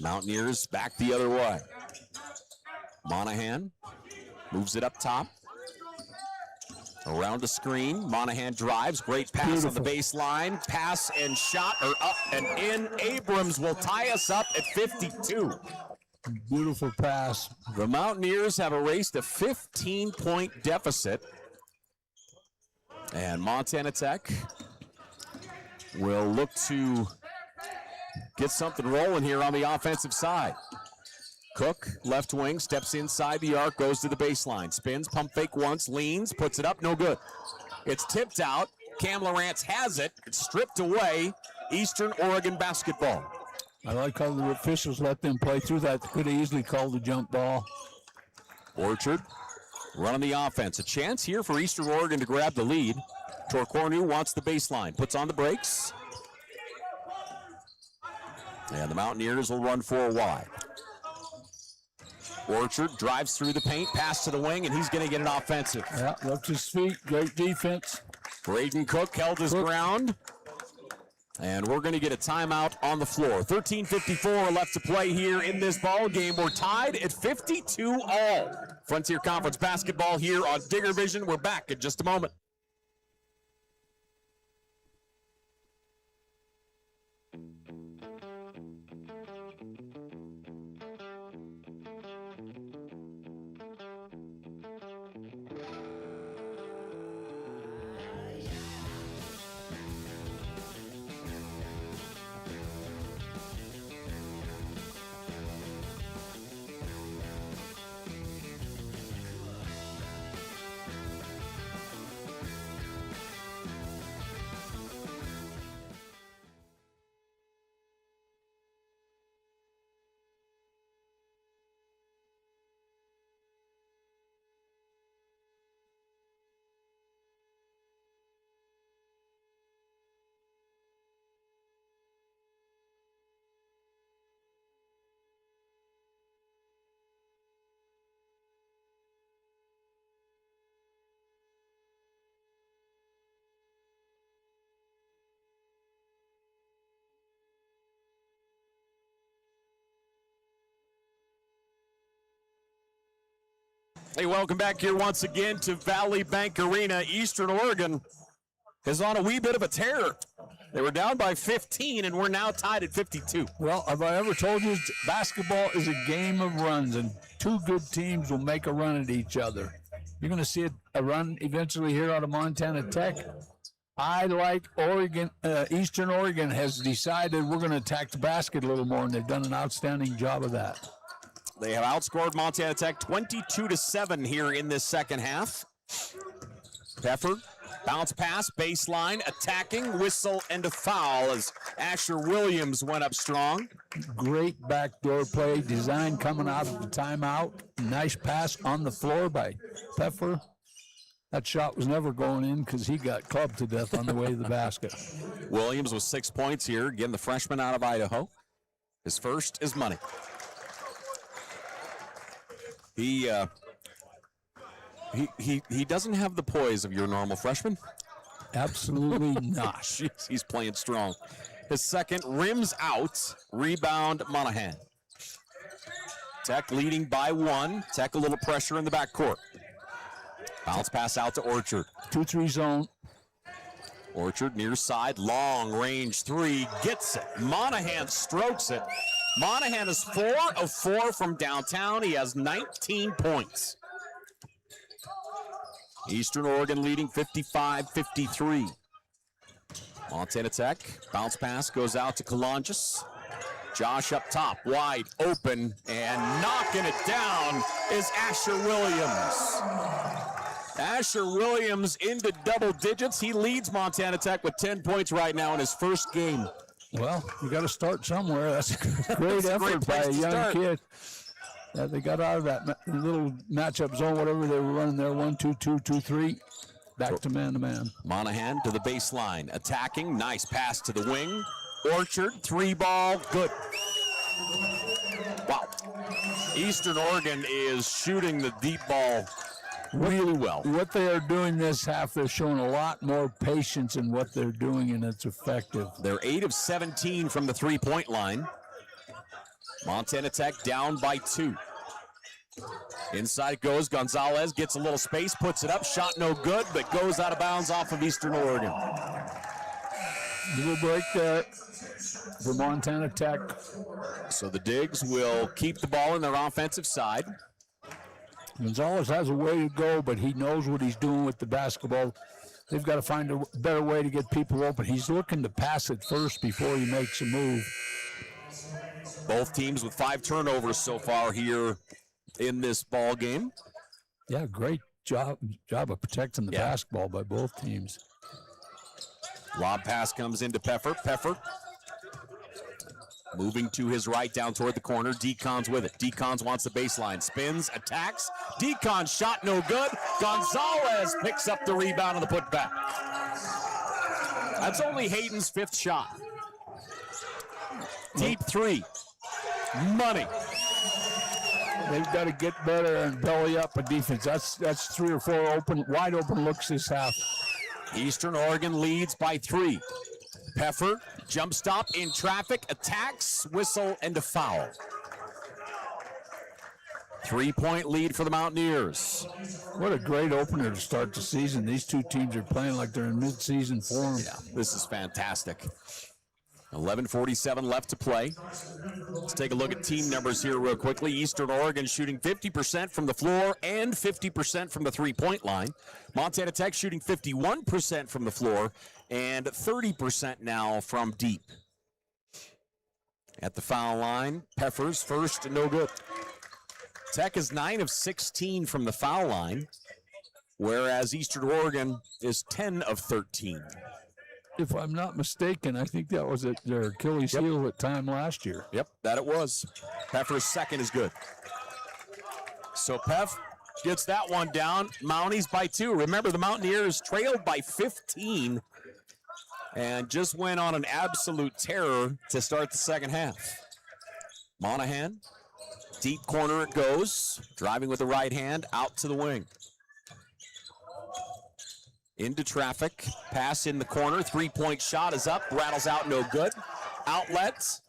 Mountaineers back the other way. Monahan moves it up top. Around the screen. Monahan drives. Great pass on the baseline. Pass and shot are up and in. Abrams will tie us up at 52. Beautiful pass. The Mountaineers have erased a 15-point deficit. And Montana Tech will look to get something rolling here on the offensive side. Cook, left wing, steps inside the arc, goes to the baseline. Spins, pump fake once, leans, puts it up, no good. It's tipped out. Cam Lawrence has it. It's stripped away. Eastern Oregon basketball. I like how the officials let them play through that. They could have easily called a jump ball. Orchard running the offense. A chance here for Eastern Oregon to grab the lead. Torcornu wants the baseline, puts on the brakes. And the Mountaineers will run 4 wide. Orchard drives through the paint, pass to the wing, and he's going to get an offensive. Yeah, left his feet, great defense. Braden Cook held his ground. And we're going to get a timeout on the floor. 13:54 left to play here in this ball game. We're tied at 52 all. Frontier Conference basketball here on Digger Vision. We're back in just a moment. Hey, welcome back here once again to Valley Bank Arena. Eastern Oregon is on a wee bit of a tear. They were down by 15, and we're now tied at 52. Well, have I ever told you basketball is a game of runs, and two good teams will make a run at each other. You're going to see a run eventually here out of Montana Tech. I like Oregon. Eastern Oregon has decided we're going to attack the basket a little more, and they've done an outstanding job of that. They have outscored Montana Tech 22-7 here in this second half. Peffer, bounce pass, baseline, attacking, whistle, and a foul as Asher Williams went up strong. Great backdoor play, design coming out of the timeout. Nice pass on the floor by Peffer. That shot was never going in because he got clubbed to death on the way to the basket. Williams with 6 points here. Again, the freshman out of Idaho. His first is money. He doesn't have the poise of your normal freshman. Absolutely not. Jeez, he's playing strong. His second rims out. Rebound, Monahan. Tech leading by 1. Tech a little pressure in the backcourt. Bounce pass out to Orchard. 2-3 zone. Orchard near side, long range 3, gets it. Monahan strokes it. Monahan is 4 of 4 from downtown. He has 19 points. Eastern Oregon leading 55-53. Montana Tech, bounce pass goes out to Kalonjis. Josh up top, wide open, and knocking it down is Asher Williams. Asher Williams into double digits. He leads Montana Tech with 10 points right now in his first game. Well, you got to start somewhere. That's a great effort by a young kid. They got out of that little matchup zone, whatever they were running there, 1-2-2, 2-3, back to man-to-man. Monahan to the baseline, attacking, nice pass to the wing. Orchard, 3-ball, good. Wow. Eastern Oregon is shooting the deep ball really well. What they are doing this half, they're showing a lot more patience in what they're doing, and it's effective. They're 8 of 17 from the three-point line. Montana Tech down by 2. Inside goes Gonzalez, gets a little space, puts it up, shot no good, but goes out of bounds off of Eastern Oregon. Little break there for Montana Tech. So the Digs will keep the ball in their offensive side. Gonzalez has a way to go, but he knows what he's doing with the basketball. They've got to find a better way to get people open. He's looking to pass it first before he makes a move. Both teams with 5 turnovers so far here in this ball game. Yeah, great job of protecting the basketball by both teams. Lob pass comes into Peffer. Peffer moving to his right down toward the corner. Deacon's with it. Deacon's wants the baseline. Spins, attacks. Deacon's shot no good. Gonzalez picks up the rebound and the putback. That's only Hayden's 5th shot. Deep 3. Money. They've got to get better and belly up a defense. That's 3 or 4 wide open looks this half. Eastern Oregon leads by 3. Peffer, jump stop in traffic, attacks, whistle, and a foul. 3-point lead for the Mountaineers. What a great opener to start the season. These two teams are playing like they're in mid-season form. Yeah, this is fantastic. 11:47 left to play. Let's take a look at team numbers here real quickly. Eastern Oregon shooting 50% from the floor and 50% from the three-point line. Montana Tech shooting 51% from the floor and 30% now from deep. At the foul line, Peffer's first, no good. Tech is 9 of 16 from the foul line, whereas Eastern Oregon is 10 of 13. If I'm not mistaken, I think that was their Achilles heel at time last year. Yep, that it was. Peffer's second is good. So Peff gets that one down. Mounties by 2. Remember, the Mountaineers trailed by 15 and just went on an absolute terror to start the second half. Monahan, deep corner it goes. Driving with the right hand, out to the wing. Into traffic, pass in the corner, 3-point shot is up, rattles out, no good. Outlet,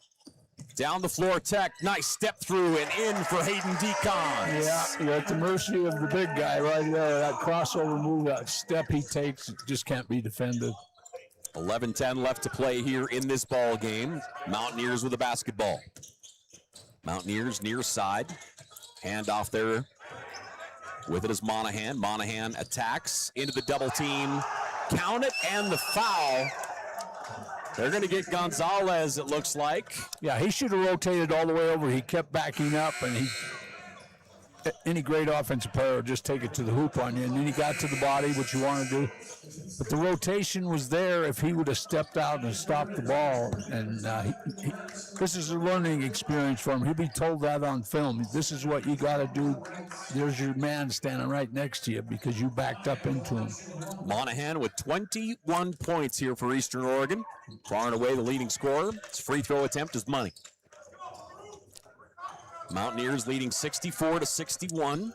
Down the floor, Tech. Nice step through and in for Hayden Decons. Yeah, you're at the mercy of the big guy right there. That crossover move, that step he takes, just can't be defended. 11-10 left to play here in this ball game. Mountaineers with the basketball. Mountaineers near side. Handoff there. With it is Monahan. Monahan attacks into the double team. Count it and the foul. They're going to get Gonzalez, it looks like. Yeah, he should have rotated all the way over. He kept backing up, and any great offensive player will just take it to the hoop on you. And then he got to the body, which you want to do. But the rotation was there if he would have stepped out and stopped the ball. And this is a learning experience for him. He'll be told that on film. This is what you got to do. There's your man standing right next to you because you backed up into him. Monahan with 21 points here for Eastern Oregon. Far and away the leading scorer. His free throw attempt is money. Mountaineers leading 64-61.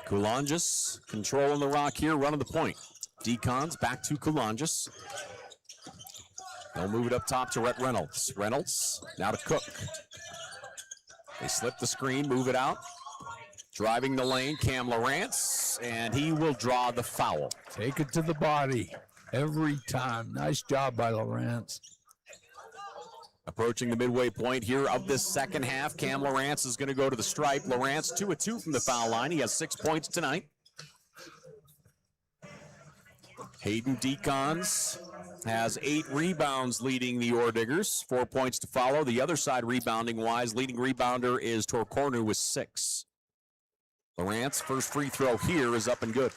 Coulanges controlling the rock here, running the point. Decons back to Coulanges. They'll move it up top to Rhett Reynolds. Reynolds now to Cook. They slip the screen, move it out. Driving the lane, Cam Lawrence, and he will draw the foul. Take it to the body every time. Nice job by Lawrence. Approaching the midway point here of this second half, Cam Lawrence is going to go to the stripe. Lawrence 2 of 2 from the foul line. He has 6 points tonight. Hayden Decons has 8 rebounds leading the Orediggers. 4 points to follow. The other side rebounding-wise, leading rebounder is Torcornu with 6. Lawrence, first free throw here is up and good.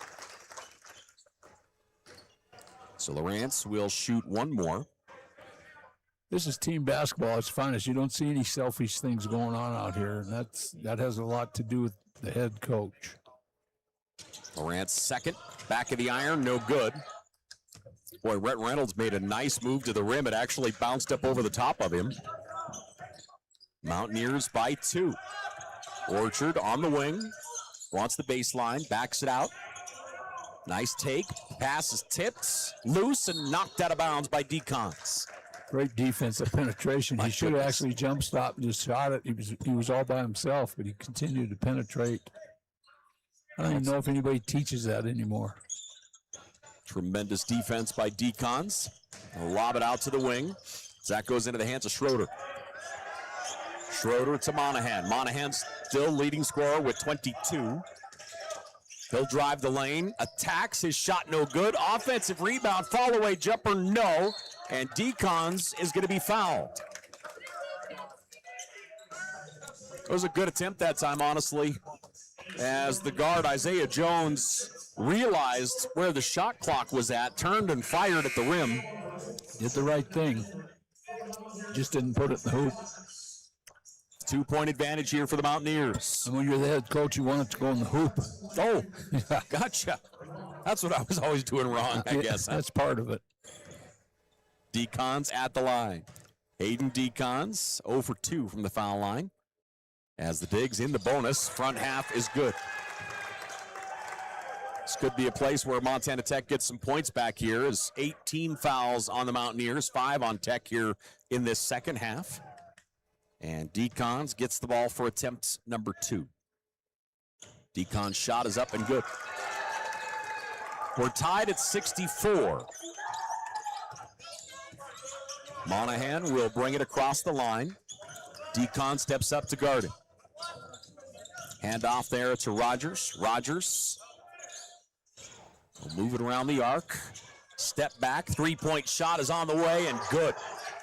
So Lawrence will shoot one more. This is team basketball. It's finest. You don't see any selfish things going on out here, and that has a lot to do with the head coach. Lawrence second, back of the iron, no good. Boy, Rhett Reynolds made a nice move to the rim. It actually bounced up over the top of him. Mountaineers by 2. Orchard on the wing, wants the baseline, backs it out. Nice take, pass is tipped, loose and knocked out of bounds by Decons. Great defensive penetration. He should have actually jump stopped and just shot it. He was all by himself, but he continued to penetrate. I don't even know if anybody teaches that anymore. Tremendous defense by Decons. They'll lob it out to the wing. That goes into the hands of Schroeder. Schroeder to Monahan. Monahan still leading scorer with 22. He'll drive the lane, attacks, his shot no good. Offensive rebound, fall away jumper, no. And Decons is going to be fouled. It was a good attempt that time, honestly, as the guard, Isaiah Jones, realized where the shot clock was at, turned and fired at the rim. Did the right thing. Just didn't put it in the hoop. 2-point advantage here for the Mountaineers. And when you're the head coach, you want it to go in the hoop. Oh, gotcha. That's what I was always doing wrong, I guess. That's part of it. Decons at the line. Hayden Decons 0 for 2 from the foul line. As the Digs in the bonus, front half is good. This could be a place where Montana Tech gets some points back here. As 18 fouls on the Mountaineers, 5 on Tech here in this second half. And Decons gets the ball for attempt number 2. Decon's shot is up and good. We're tied at 64. Monahan will bring it across the line. Decon steps up to guard it. Hand off there to Rogers. Rogers will move it around the arc. Step back, 3-point shot is on the way and good.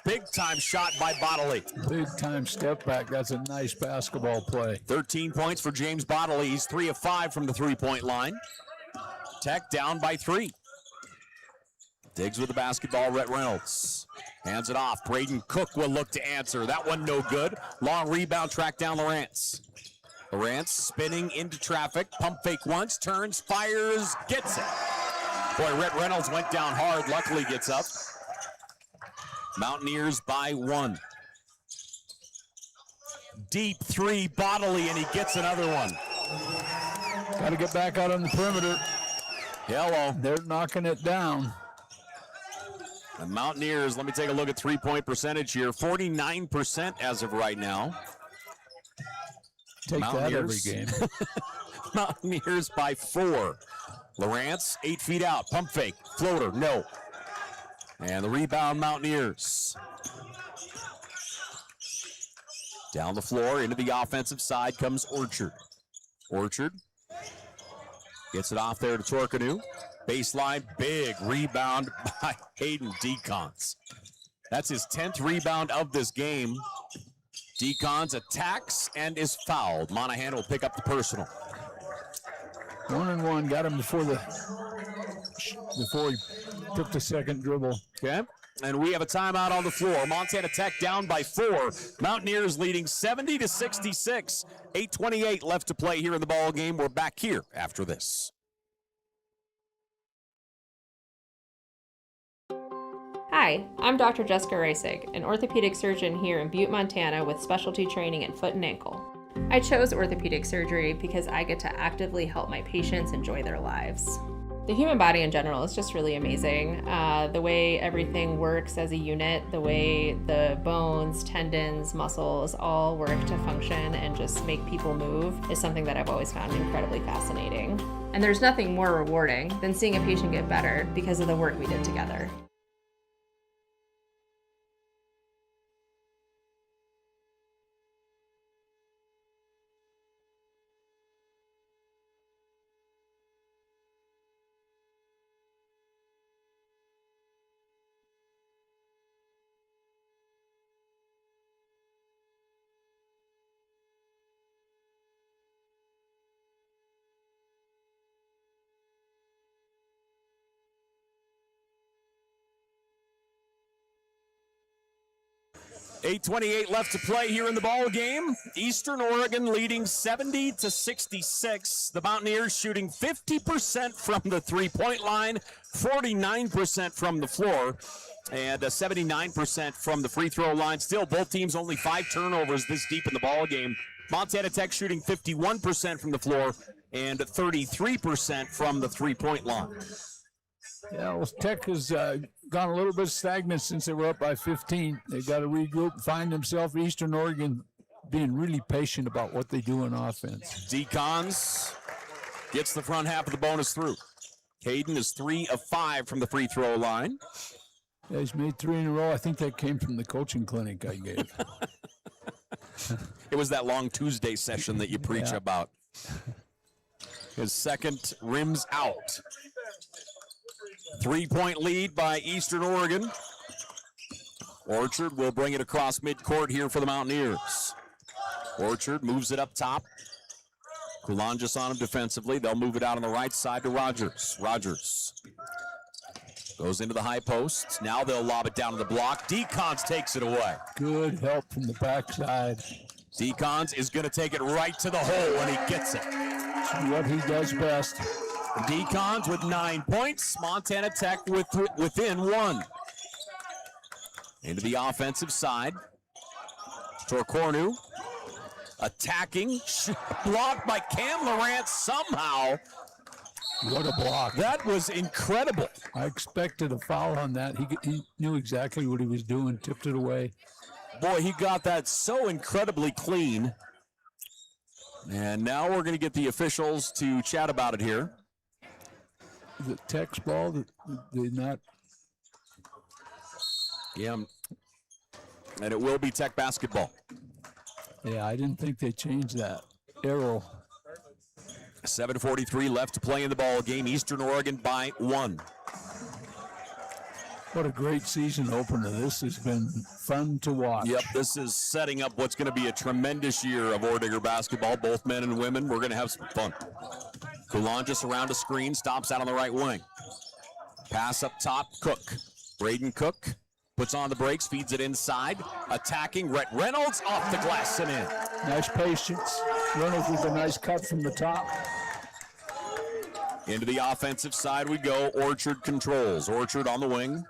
Big time shot by Bodley. Big time step back. That's a nice basketball play. 13 points for James Bodley. He's 3 of 5 from the 3-point line. Tech down by 3. Diggs with the basketball, Rhett Reynolds. Hands it off. Braden Cook will look to answer. That one no good. Long rebound, track down Lawrence. Lawrence spinning into traffic. Pump fake once, turns, fires, gets it. Boy, Rhett Reynolds went down hard. Luckily gets up. Mountaineers by 1. Deep 3, Bodley, and he gets another one. Got to get back out on the perimeter. Hello. They're knocking it down. The Mountaineers, let me take a look at three-point percentage here. 49% as of right now. Take that every game. Mountaineers by 4. Lawrence, 8 feet out. Pump fake. Floater, no. And the rebound, Mountaineers. Down the floor, into the offensive side comes Orchard. Orchard gets it off there to Torkanu. Baseline, big rebound by Hayden Decons. That's his 10th rebound of this game. Decons attacks and is fouled. Monahan will pick up the personal. 1-and-1, got him before he took the second dribble. Okay. And we have a timeout on the floor. Montana Tech down by 4. Mountaineers leading 70-66. 8:28 left to play here in the ball game. We're back here after this. Hi, I'm Dr. Jessica Reisig, an orthopedic surgeon here in Butte, Montana with specialty training in foot and ankle. I chose orthopedic surgery because I get to actively help my patients enjoy their lives. The human body in general is just really amazing. The way everything works as a unit, the way the bones, tendons, muscles all work to function and just make people move is something that I've always found incredibly fascinating. And there's nothing more rewarding than seeing a patient get better because of the work we did together. .8:28 left to play here in the ball game. Eastern Oregon leading 70-66. The Mountaineers shooting 50% from the three-point line, 49% from the floor, and 79% from the free throw line. Still, both teams only 5 turnovers this deep in the ball game. Montana Tech shooting 51% from the floor and 33% from the three-point line. Yeah, well, Tech has gone a little bit stagnant since they were up by 15. They got to regroup and find themselves. Eastern Oregon being really patient about what they do in offense. Decons gets the front half of the bonus through. Hayden is 3 of 5 from the free throw line. Yeah, he's made 3 in a row. I think that came from the coaching clinic I gave. It was that long Tuesday session that you preach about. His second rims out. 3-point lead by Eastern Oregon. Orchard will bring it across midcourt here for the Mountaineers. Orchard moves it up top. Kulanjis on him defensively. They'll move it out on the right side to Rogers. Rogers goes into the high post. Now they'll lob it down to the block. Decons takes it away. Good help from the backside. Decons is going to take it right to the hole when he gets it. See what he does best. Decons with 9 points. Montana Tech within 1. Into the offensive side. Torcornu attacking. Blocked by Cam Lawrence somehow. What a block. That was incredible. I expected a foul on that. He knew exactly what he was doing, tipped it away. Boy, he got that so incredibly clean. And now we're going to get the officials to chat about it here. The Tech's ball, they not. Yeah, and it will be Tech basketball. Yeah, I didn't think they changed that. Arrow. 7:43 left to play in the ball game. Eastern Oregon by 1. What a great season opener. This has been fun to watch. Yep, this is setting up what's going to be a tremendous year of Orediggers basketball, both men and women. We're going to have some fun. Kulanjis around a screen, stops out on the right wing. Pass up top, Cook. Braden Cook puts on the brakes, feeds it inside. Attacking, Rhett Reynolds off the glass and in. Nice patience. Reynolds with a nice cut from the top. Into the offensive side we go. Orchard controls. Orchard on the wing.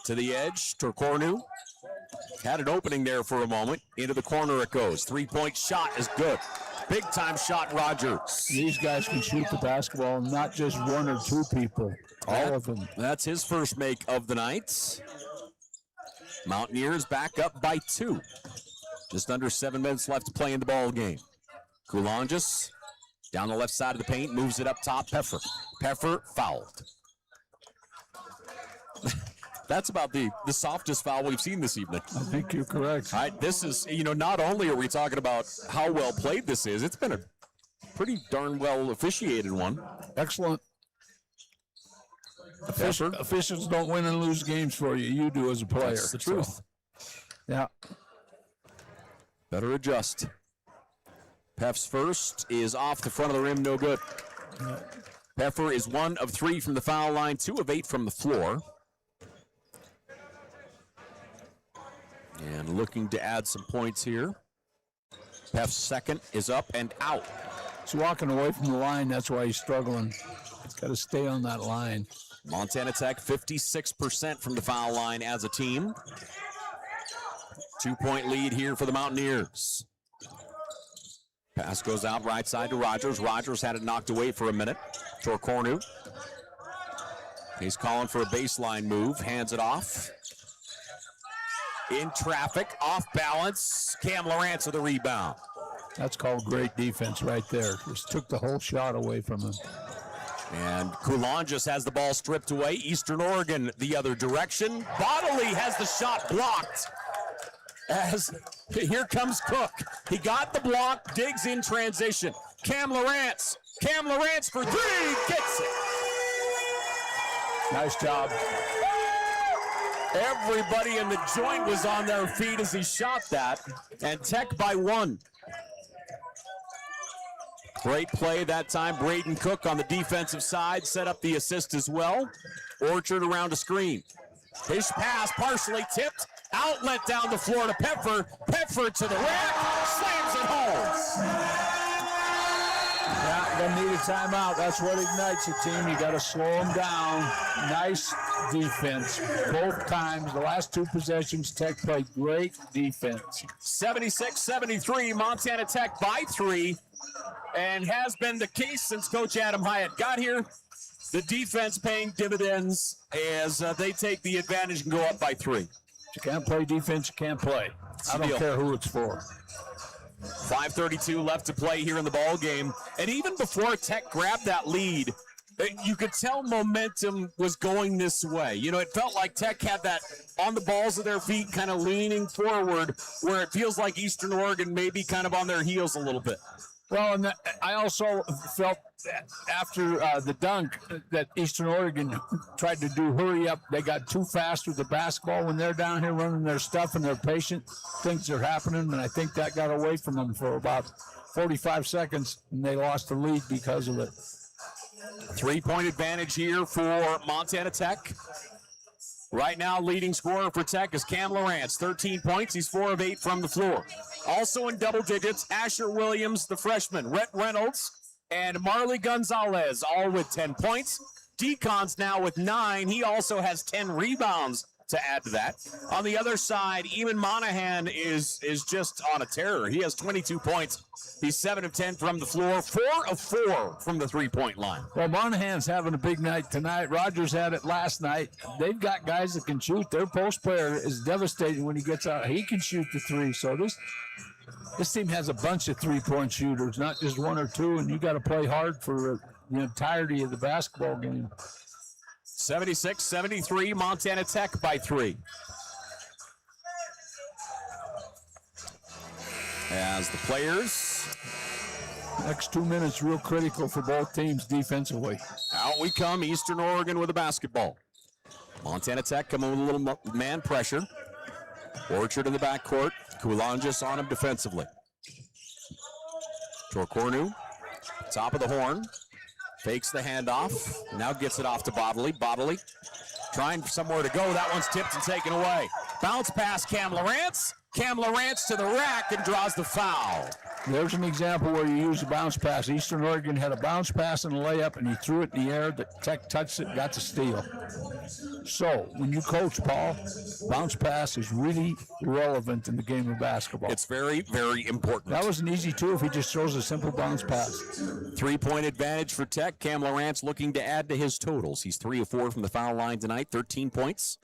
To the edge, Torcornu. Had an opening there for a moment. Into the corner it goes. 3-point shot is good. Big-time shot, Rogers. These guys can shoot the basketball, not just one or two people. All of them. That's his first make of the night. Mountaineers back up by 2. Just under 7 minutes left to play in the ball game. Kulonges down the left side of the paint, moves it up top. Peffer fouled. That's about the softest foul we've seen this evening. I think you're correct. All right, this is, not only are we talking about how well played this is, it's been a pretty darn well officiated one. Excellent. Officials don't win and lose games for you. You do as a player. That's the truth. Yeah. Better adjust. Peff's first is off the front of the rim, no good. Peffer is 1 of 3 from the foul line, 2 of 8 from the floor. And looking to add some points here. Peff's second is up and out. He's walking away from the line. That's why he's struggling. He's got to stay on that line. Montana Tech 56% from the foul line as a team. 2-point lead here for the Mountaineers. Pass goes out right side to Rogers. Rogers had it knocked away for a minute. Torcornu. He's calling for a baseline move. Hands it off. In traffic, off balance. Cam Lawrence with the rebound. That's called great defense right there. Just took the whole shot away from him. And Kulonges has the ball stripped away. Eastern Oregon the other direction. Bodley has the shot blocked. As here comes Cook. He got the block, digs in transition. Cam Lawrence for 3, gets it. Nice job. Everybody in the joint was on their feet as he shot that, and Tech by 1. Great play that time. Braden Cook on the defensive side set up the assist as well. Orchard around a screen. His pass partially tipped. Outlet down the floor to Peffer. Peffer to the rack. Slams it home. Yeah, gonna need a timeout. That's what ignites a team. You got to slow them down. Nice defense both times. The last 2 possessions, Tech played great defense. 76-73, Montana Tech by 3, and has been the case since Coach Adam Hyatt got here. The defense paying dividends as they take the advantage and go up by 3. You can't play defense, you can't play. I don't care who it's for. 5:32 left to play here in the ball game. And even before Tech grabbed that lead, you could tell momentum was going this way. It felt like Tech had that on the balls of their feet, kind of leaning forward, where it feels like Eastern Oregon may be kind of on their heels a little bit. Well, and I also felt that after the dunk that Eastern Oregon tried to do hurry up. They got too fast with the basketball when they're down here running their stuff, and they're patient. Things are happening, and I think that got away from them for about 45 seconds, and they lost the lead because of it. 3-point advantage here for Montana Tech. Right now, leading scorer for Tech is Cam Lawrence, 13 points. He's 4 of 8 from the floor. Also in double digits, Asher Williams, the freshman, Rhett Reynolds, and Marley Gonzalez, all with 10 points. Deacon's now with 9. He also has 10 rebounds to add to that. On the other side, Eamon Monahan is just on a tear. He has 22 points. He's 7 of 10 from the floor, 4 of 4 from the 3-point line. Well, Monahan's having a big night tonight. Rogers had it last night. They've got guys that can shoot. Their post player is devastating when he gets out. He can shoot the 3. So this team has a bunch of 3-point shooters, not just 1 or 2, and you got to play hard for the entirety of the basketball game. 76-73, Montana Tech by 3. As the players. Next 2 minutes real critical for both teams defensively. Out we come, Eastern Oregon with a basketball. Montana Tech coming with a little man pressure. Orchard in the backcourt. Kulonges on him defensively. Torcornu, top of the horn. Fakes the handoff. Now gets it off to Bodley. Bodley trying somewhere to go. That one's tipped and taken away. Bounce pass Cam Lawrence. Cam Lawrence to the rack and draws the foul. There's an example where you use a bounce pass. Eastern Oregon had a bounce pass and a layup, and he threw it in the air. The Tech touched it, got the steal. So when you coach, Paul, bounce pass is really relevant in the game of basketball. It's very, very important. That was an easy two if he just throws a simple bounce pass. 3-point advantage for Tech. Cam Lawrence looking to add to his totals. He's 3 of 4 from the foul line tonight, 13 points.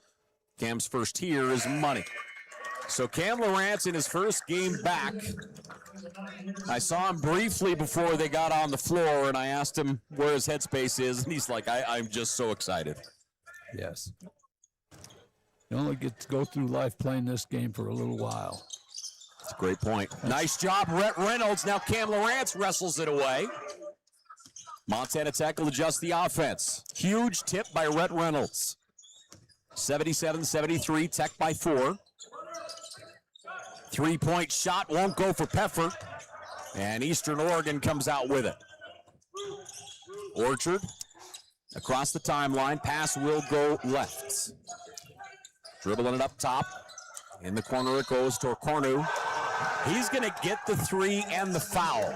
Cam's first here is money. So Cam Lawrence in his first game back. I saw him briefly before they got on the floor, and I asked him where his headspace is, and he's like, I'm just so excited. Yes. You only get to go through life playing this game for a little while. That's a great point. Nice job, Rhett Reynolds. Now Cam Lawrence wrestles it away. Montana Tech will adjust the offense. Huge tip by Rhett Reynolds. 77-73, Tech by 4. 3-point shot won't go for Peffer. And Eastern Oregon comes out with it. Orchard across the timeline. Pass will go left. Dribbling it up top. In the corner it goes to Torcornu. He's going to get the 3 and the foul.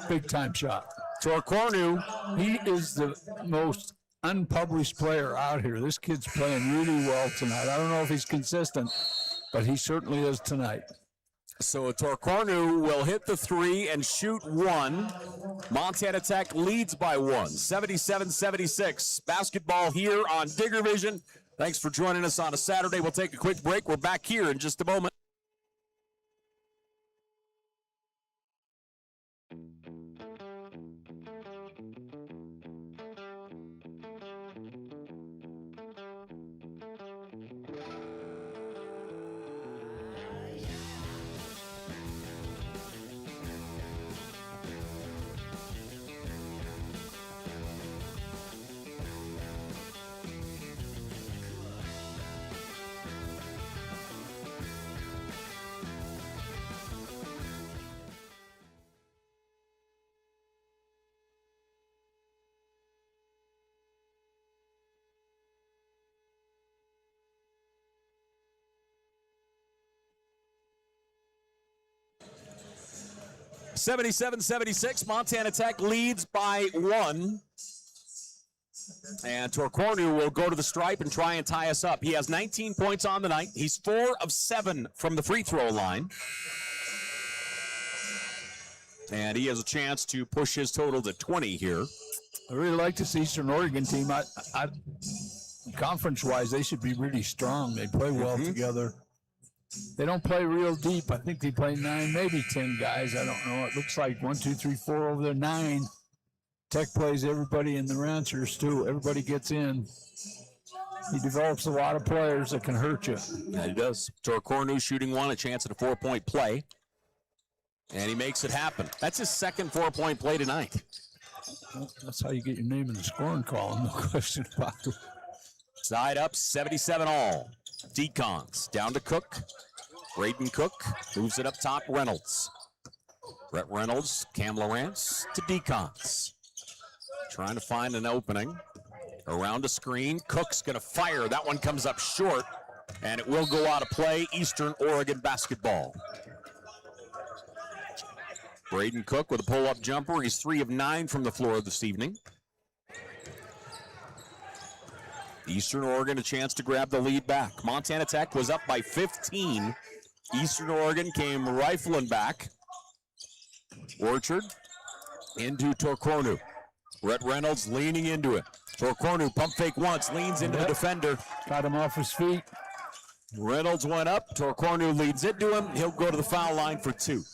Big time shot. Torcornu. He is the most unpublished player out here. This kid's playing really well tonight. I don't know if he's consistent, but he certainly is tonight. So Torcornu will hit the 3 and shoot 1. Montana Tech leads by 1, 77-76. Basketball here on Digger Vision. Thanks for joining us on a Saturday. We'll take a quick break. We're back here in just a moment. (77-76), Montana Tech leads by 1. And Torcornu will go to the stripe and try and tie us up. He has 19 points on the night. He's 4 of 7 from the free throw line. And he has a chance to push his total to 20 here. I really like this Eastern Oregon team. Conference-wise, they should be really strong. They play well together. They don't play real deep. I think they play 9, maybe 10 guys. I don't know. It looks like 1, 2, 3, 4 over there, 9. Tech plays everybody in the Ranchers, too. Everybody gets in. He develops a lot of players that can hurt you. Yeah, he does. Torcornu shooting 1, a chance at a 4-point play. And he makes it happen. That's his second 4-point play tonight. Well, that's how you get your name in the scoring column, no question about it. Side up, 77 all. Decons down to Cook. Braden Cook moves it up top. Reynolds. Rhett Reynolds, Cam Lawrence to Decons. Trying to find an opening. Around a screen. Cook's going to fire. That one comes up short, and it will go out of play. Eastern Oregon basketball. Braden Cook with a pull-up jumper. He's 3 of 9 from the floor this evening. Eastern Oregon a chance to grab the lead back. Montana Tech was up by 15. Eastern Oregon came rifling back. Orchard into Torcornu. Rhett Reynolds leaning into it. Torcornu pump fake once, leans into the defender. Got him off his feet. Reynolds went up. Torcornu leads into him. He'll go to the foul line for 2.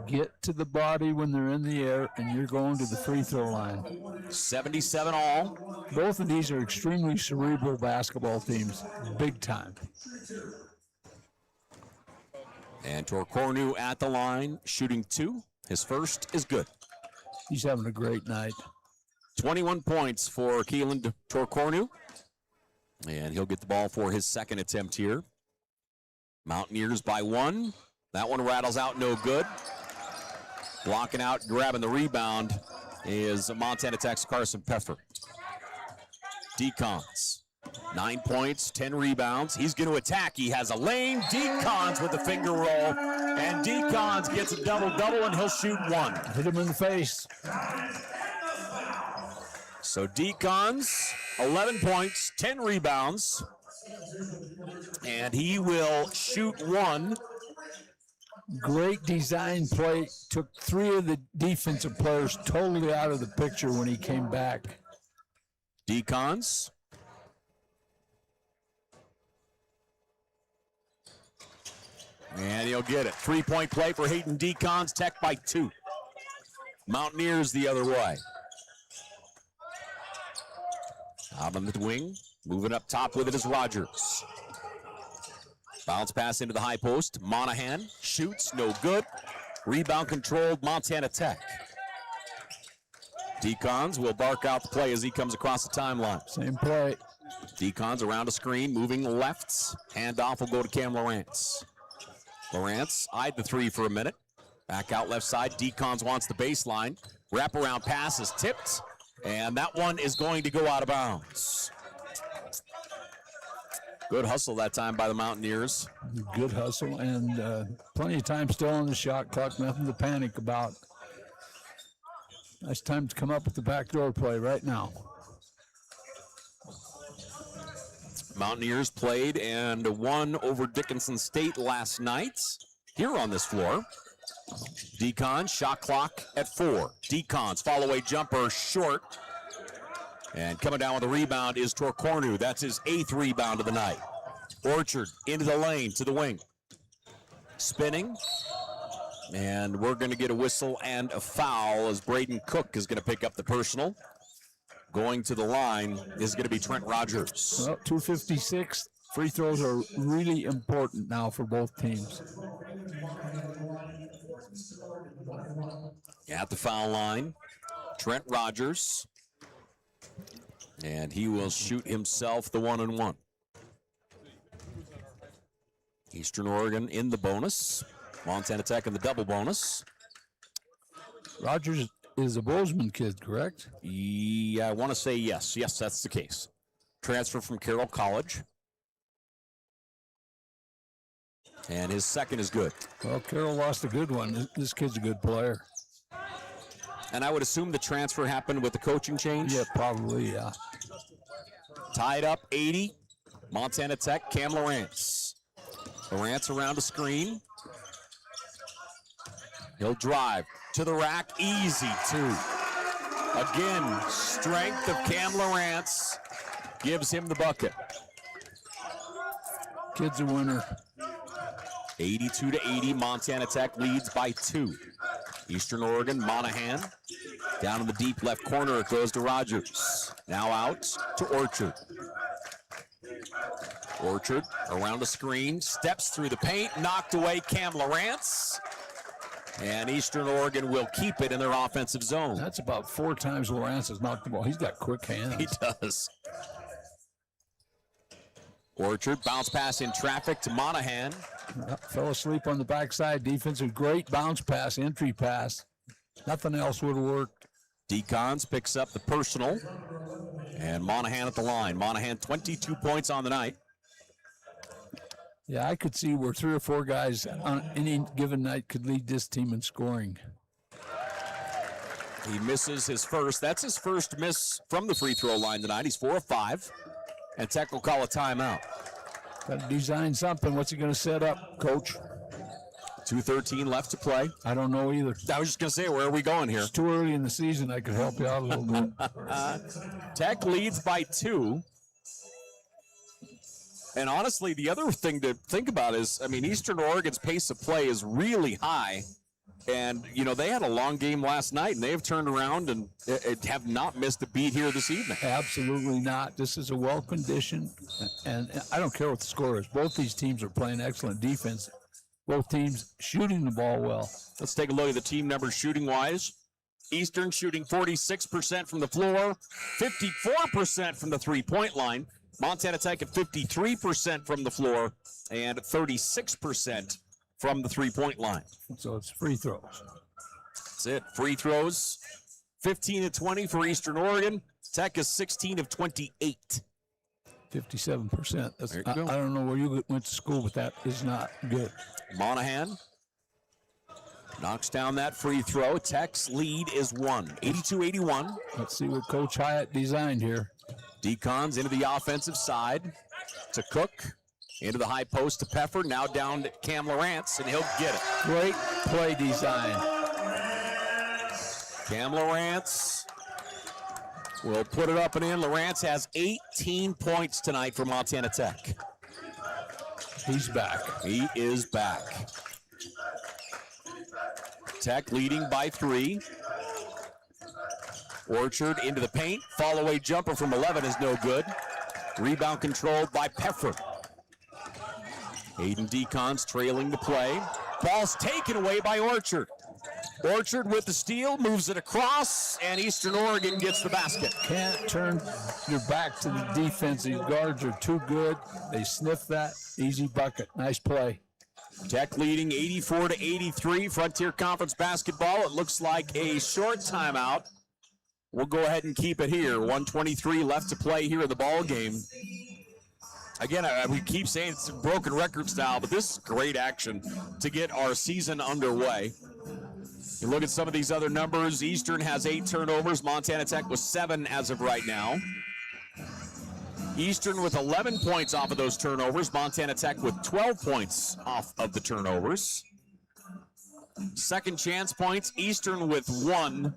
Get to the body when they're in the air, and you're going to the free throw line. 77 all. Both of these are extremely cerebral basketball teams, big time. And Torcornu at the line, shooting 2. His first is good. He's having a great night. 21 points for Keelan Torcornu. And he'll get the ball for his second attempt here. Mountaineers by 1. That one rattles out, no good. Blocking out, grabbing the rebound is Montana Tech's Carson Peffer. Decons 9 points, 10 rebounds. He's going to attack. He has a lane. Decons with the finger roll. And Decons gets a double-double, and he'll shoot one. Hit him in the face. So Decons, 11 points, 10 rebounds. And he will shoot one. Great design play. Took 3 of the defensive players totally out of the picture when he came back. Decons. And he'll get it. 3-point play for Hayden Decons. Tech by 2. Mountaineers the other way. Out on the wing. Moving up top with it is Rogers. Bounce pass into the high post. Monahan shoots. No good. Rebound controlled. Montana Tech. Decons will bark out the play as he comes across the timeline. Same play. Decons around a screen. Moving left. Handoff will go to Cam Lawrence. Lawrence eyed the 3 for a minute. Back out left side. Decons wants the baseline. Wraparound pass is tipped. And that one is going to go out of bounds. Good hustle that time by the Mountaineers. Good hustle and plenty of time still on the shot clock. Nothing to panic about. Nice time to come up with the backdoor play right now. Mountaineers played and won over Dickinson State last night here on this floor. Decons, shot clock at 4. Decons, follow-away jumper, short. And coming down with a rebound is Torcornu. That's his 8th rebound of the night. Orchard into the lane to the wing. Spinning. And we're going to get a whistle and a foul as Braden Cook is going to pick up the personal. Going to the line is going to be Trent Rogers. Well, 2:56. Free throws are really important now for both teams. At the foul line, Trent Rogers. And he will shoot himself the 1-and-1. Eastern Oregon in the bonus. Montana Tech in the double bonus. Rogers is a Bozeman kid, correct? Yeah, I want to say yes. Yes, that's the case. Transfer from Carroll College. And his second is good. Well, Carroll lost a good one. This kid's a good player. And I would assume the transfer happened with the coaching change? Yeah, probably, yeah. Tied up 80. Montana Tech, Cam Lawrence. Lawrence around the screen. He'll drive to the rack. Easy, 2. Again, strength of Cam Lawrence gives him the bucket. Kid's a winner. 82-80, Montana Tech leads by 2. Eastern Oregon, Monahan. Down in the deep left corner, it goes to Rogers. Now out to Orchard. Orchard around the screen, steps through the paint, knocked away Cam Lawrence. And Eastern Oregon will keep it in their offensive zone. That's about 4 times Lawrence has knocked the ball. He's got quick hands. He does. Orchard, bounce pass in traffic to Monahan. Fell asleep on the backside. Defensive, great bounce pass, entry pass. Nothing else would have worked. Decons picks up the personal. And Monahan at the line. Monahan, 22 points on the night. Yeah, I could see where 3 or 4 guys on any given night could lead this team in scoring. He misses his first. That's his first miss from the free throw line tonight. He's 4 of 5. And Tech will call a timeout. Got to design something. What's he going to set up, Coach? 2:13 left to play. I don't know either. I was just going to say, where are we going here? It's too early in the season. I could help you out a little bit. Tech leads by 2. And honestly, the other thing to think about is, I mean, Eastern Oregon's pace of play is really high. And, you know, they had a long game last night, and they have turned around and have not missed a beat here this evening. Absolutely not. This is a well-conditioned, and I don't care what the score is. Both these teams are playing excellent defense. Both teams shooting the ball well. Let's take a look at the team numbers shooting-wise. Eastern shooting 46% from the floor, 54% from the three-point line. Montana Tech at 53% from the floor and 36% from the three-point line. So it's free throws. That's it. Free throws, 15 of 20 for Eastern Oregon. Tech is 16 of 28. 57%. There you I go. don't know where you went to school, but that is not good. Monahan knocks down that free throw. Tech's lead is 82-81. Let's see what Coach Hyatt designed here. Decons into the offensive side to Cook. Into the high post to Pfeffer. Now down to Cam Lawrence, and he'll get it. Great play design. Cam Lawrence will put it up and in. Lawrence has 18 points tonight for Montana Tech. He's back. He is back. Tech leading by 3. Orchard into the paint. Fall away jumper from 11 is no good. Rebound controlled by Pfeffer. Hayden Decons trailing the play. Ball's taken away by Orchard. Orchard with the steal, moves it across, and Eastern Oregon gets the basket. Can't turn your back to the defense. These guards are too good. They sniff that. Easy bucket. Nice play. Tech leading 84-83. Frontier Conference basketball. It looks like a short timeout. We'll go ahead and keep it here. 1:23 left to play here in the ball game. Again, we keep saying it's broken record style, but this is great action to get our season underway. You look at some of these other numbers. Eastern has 8 turnovers. Montana Tech with 7 as of right now. Eastern with 11 points off of those turnovers. Montana Tech with 12 points off of the turnovers. Second chance points, Eastern with 1.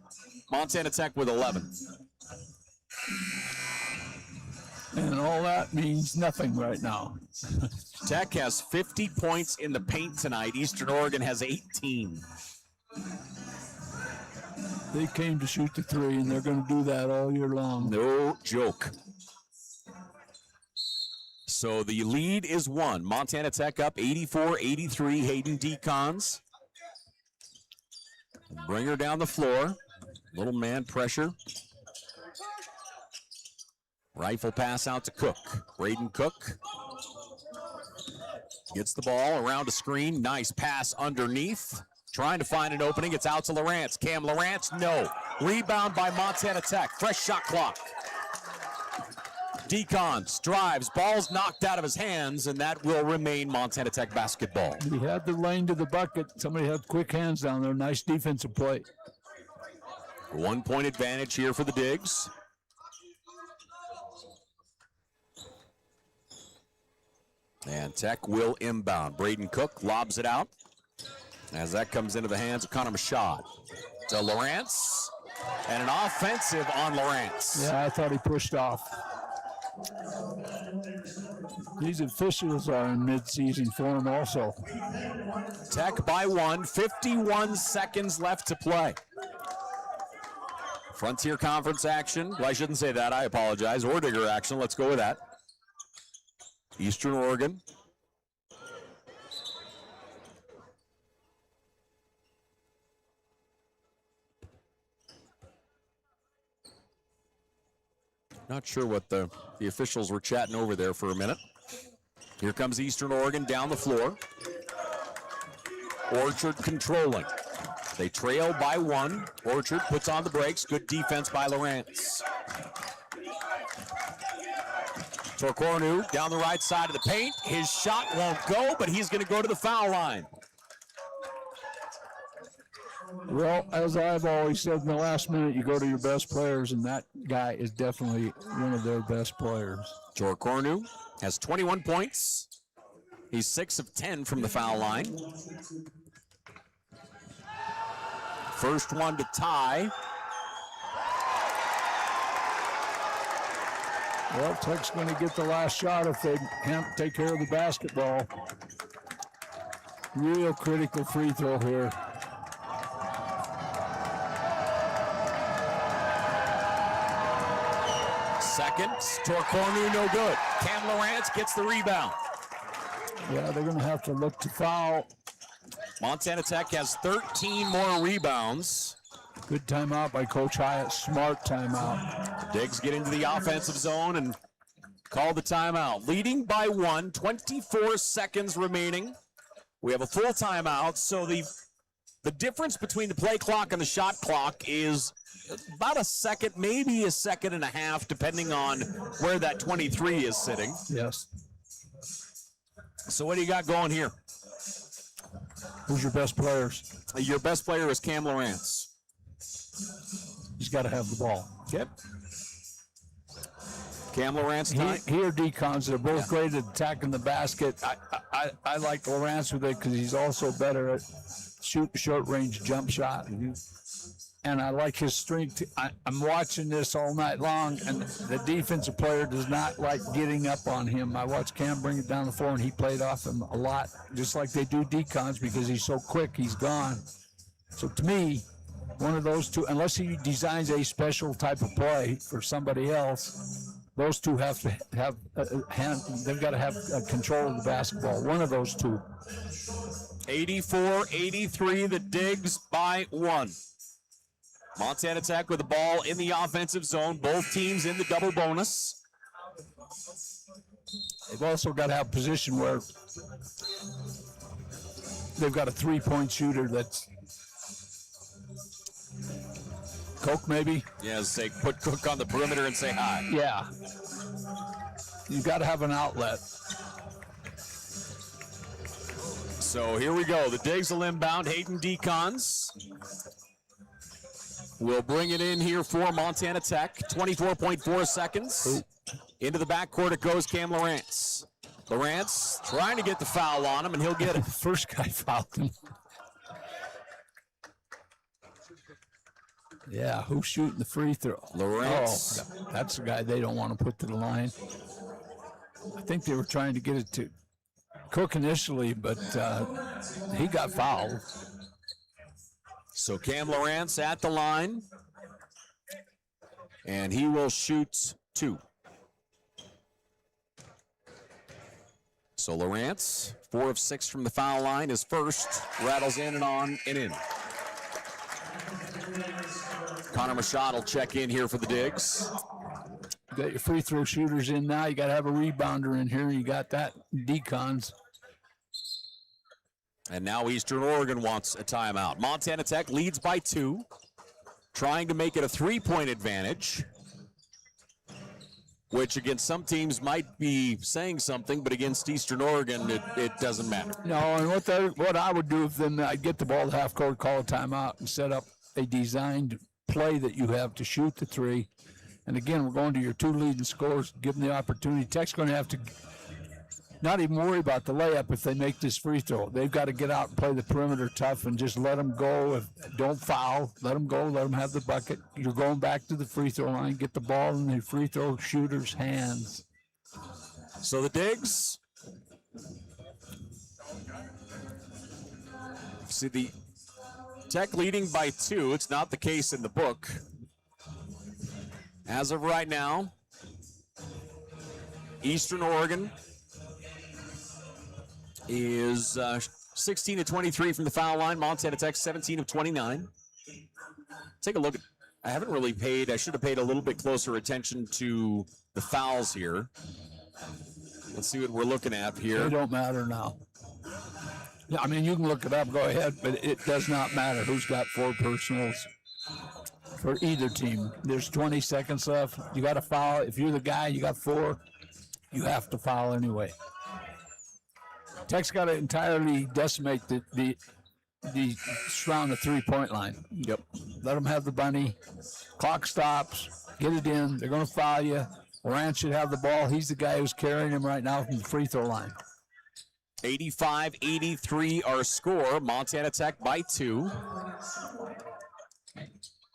Montana Tech with 11. And all that means nothing right now. Tech has 50 points in the paint tonight. Eastern Oregon has 18. They came to shoot the 3, and they're going to do that all year long. No joke. So the lead is 1. Montana Tech up 84-83. Hayden Decons. Bring her down the floor. Little man pressure. Rifle pass out to Cook. Braden Cook gets the ball around a screen. Nice pass underneath. Trying to find an opening. It's out to Lawrence. Cam Lawrence, no. Rebound by Montana Tech. Fresh shot clock. Decons drives. Ball's knocked out of his hands, and that will remain Montana Tech basketball. He had the lane to the bucket. Somebody had quick hands down there. Nice defensive play. 1 point advantage here for the Digs. And Tech will inbound. Braden Cook lobs it out as that comes into the hands of Connor Machad. To Lawrence, and an offensive on Lawrence. Yeah, I thought he pushed off. These officials are in mid-season form also. Tech by 1, 51 seconds left to play. Frontier Conference action. Well, I shouldn't say that. I apologize. Orediggers action. Let's go with that. Eastern Oregon. Not sure what the officials were chatting over there for a minute. Here comes Eastern Oregon down the floor. Orchard controlling. They trail by 1. Orchard puts on the brakes. Good defense by Lawrence. Torcornu down the right side of the paint. His shot won't go, but he's going to go to the foul line. Well, as I've always said, in the last minute, you go to your best players, and that guy is definitely one of their best players. Torcornu has 21 points. He's 6 of 10 from the foul line. First one to tie. Well, Tech's going to get the last shot if they can't take care of the basketball. Real critical free throw here. Second, Torcornu no good. Cam Lawrence gets the rebound. Yeah, they're going to have to look to foul. Montana Tech has 13 more rebounds. Good timeout by Coach Hyatt. Smart timeout. Diggs get into the offensive zone and call the timeout. Leading by 1, 24 seconds remaining. We have a full timeout, so the The difference between the play clock and the shot clock is about a second, maybe a second and a half, depending on where that 23 is sitting. Yes. So what do you got going here? Who's your best players? Your best player is Cam Lawrence. He's got to have the ball. Yep. Cam Lawrence. He or Decons, they're both great at attacking the basket. I like Lawrence with it because he's also better at shooting short-range jump shot. And I like his strength. I'm watching this all night long, and the defensive player does not like getting up on him. I watched Cam bring it down the floor, and he played off him a lot, just like they do Decons, because he's so quick, he's gone. So to me, one of those two, unless he designs a special type of play for somebody else, those two have to have a hand. They've got to have control of the basketball. One of those two. 84-83, the Digs by 1. Montana Tech with the ball in the offensive zone. Both teams in the double bonus. They've also got to have a position where they've got a three-point shooter that's Coke, maybe? Yeah, say put Cook on the perimeter and say hi. Yeah. You've got to have an outlet. So here we go. The Digs will inbound. Hayden Decons will bring it in here for Montana Tech. 24.4 seconds. Into the backcourt it goes, Cam Lawrence. Lawrence trying to get the foul on him, and he'll get it. First guy fouled him. Yeah, who's shooting the free throw? Lawrence. Oh, that's the guy they don't want to put to the line. I think they were trying to get it to Cook initially, but he got fouled. So Cam Lawrence at the line, and he will shoot 2. So Lawrence, 4 of 6 from the foul line. His first rattles in and on and in. Connor Machado will check in here for the Digs. You got your free throw shooters in now. You got to have a rebounder in here. You got that Decons. And now Eastern Oregon wants a timeout. Montana Tech leads by 2, trying to make it a 3-point advantage, which against some teams might be saying something, but against Eastern Oregon, it doesn't matter. No, and what I would do if then I'd get the ball to half court, call a timeout, and set up a designed play that you have to shoot the 3. And again, we're going to your 2 leading scorers, give them the opportunity. Tech's going to have to not even worry about the layup if they make this free throw. They've got to get out and play the perimeter tough and just let them go. Don't foul. Let them go. Let them have the bucket. You're going back to the free throw line. Get the ball in the free throw shooter's hands. So the Digs. See the Tech leading by 2. It's not the case in the book. As of right now, Eastern Oregon is 16 of 23 from the foul line. Montana Tech 17 of 29. Take a look at, I haven't really paid, I should have paid a little bit closer attention to the fouls here. Let's see what we're looking at here. They don't matter now. Yeah, I mean, you can look it up, go ahead, but it does not matter who's got 4 personals for either team. There's 20 seconds left. You got to foul. If you're the guy, you got 4, you have to foul anyway. Tech's got to entirely decimate the surround the 3-point line. Yep. Let them have the bunny. Clock stops. Get it in. They're going to foul you. Lawrence should have the ball. He's the guy who's carrying him right now from the free throw line. 85-83 our score. Montana Tech by 2.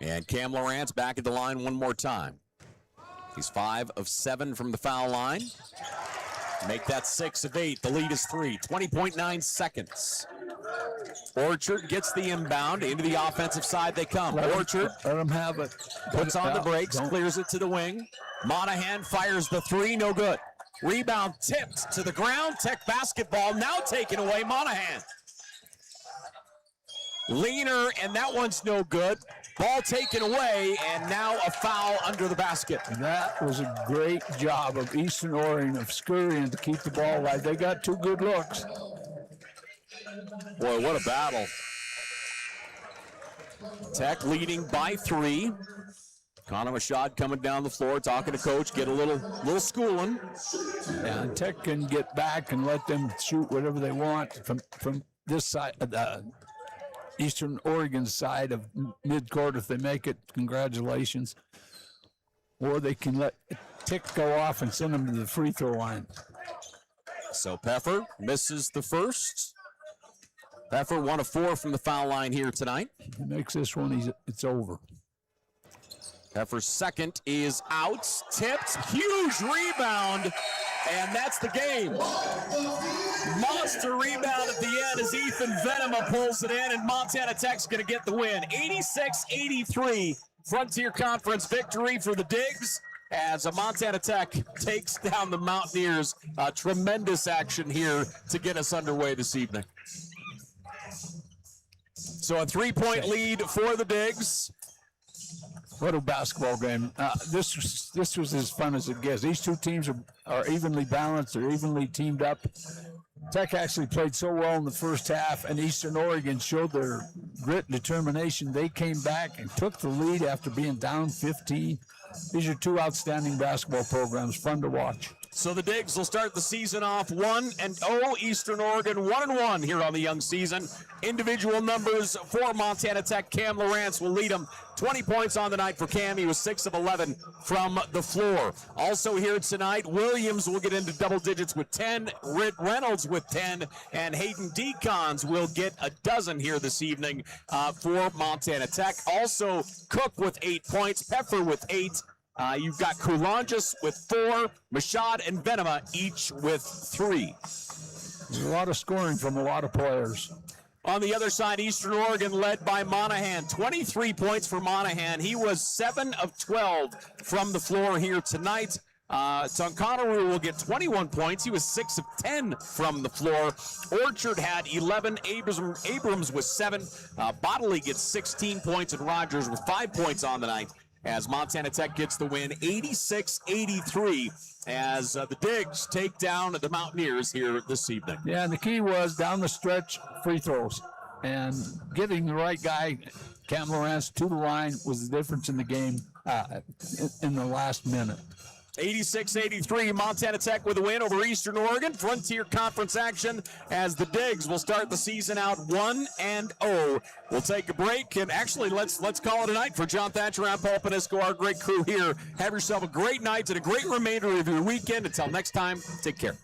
And Cam Lawrence back at the line one more time. He's 5 of 7 from the foul line. Make that 6 of 8. The lead is 3. 20.9 seconds. Orchard gets the inbound. Into the offensive side they come. Orchard let them have it. Puts on the brakes, clears it to the wing. Monahan fires the 3, no good. Rebound tipped to the ground. Tech basketball now taken away. Monahan. Leaner, and that one's no good. Ball taken away, and now a foul under the basket. That was a great job of Eastern Oregon of scurrying to keep the ball alive. They got 2 good looks. Boy, what a battle. Tech leading by 3. Connor Machad coming down the floor, talking to coach, get a little schooling. And Tech can get back and let them shoot whatever they want from this side, the Eastern Oregon side of midcourt. If they make it, congratulations. Or they can let Tech go off and send them to the free throw line. So Peffer misses the first. Peffer 1 of 4 from the foul line here tonight. He makes this one, it's over. Peffer's second is out, tipped, huge rebound, and that's the game. Monster rebound at the end as Ethan Venema pulls it in, and Montana Tech's going to get the win. 86-83, Frontier Conference victory for the Digs as Montana Tech takes down the Mountaineers. Tremendous action here to get us underway this evening. So a 3-point lead for the Digs. What a basketball game. This was as fun as it gets. These two teams are evenly balanced. They're evenly teamed up. Tech actually played so well in the first half, and Eastern Oregon showed their grit and determination. They came back and took the lead after being down 15. These are two outstanding basketball programs, fun to watch. So the Digs will start the season off 1-0. Eastern Oregon 1-1 here on the young season. Individual numbers for Montana Tech. Cam Lawrence will lead them. 20 points on the night for Cam. He was 6 of 11 from the floor. Also here tonight, Williams will get into double digits with 10. Reynolds with 10. And Hayden Decons will get a dozen here this evening for Montana Tech. Also, Cook with 8 points. Peffer with 8. You've got Koulanges with 4, Machad and Venema each with 3. There's a lot of scoring from a lot of players. On the other side, Eastern Oregon led by Monahan. 23 points for Monahan. He was 7 of 12 from the floor here tonight. Tonkanaru will get 21 points. He was 6 of 10 from the floor. Orchard had 11. Abrams was 7. Bodley gets 16 points, and Rogers with 5 points on the night, as Montana Tech gets the win 86-83 as the Digs take down the Mountaineers here this evening. Yeah, and the key was down the stretch free throws. And getting the right guy, Cam Lawrence, to the line was the difference in the game in the last minute. 86-83, Montana Tech with a win over Eastern Oregon. Frontier Conference action as the Digs will start the season out 1-0. We'll take a break, and actually let's call it a night. For John Thatcher and Paul Panisco, our great crew here. Have yourself a great night and a great remainder of your weekend. Until next time, take care.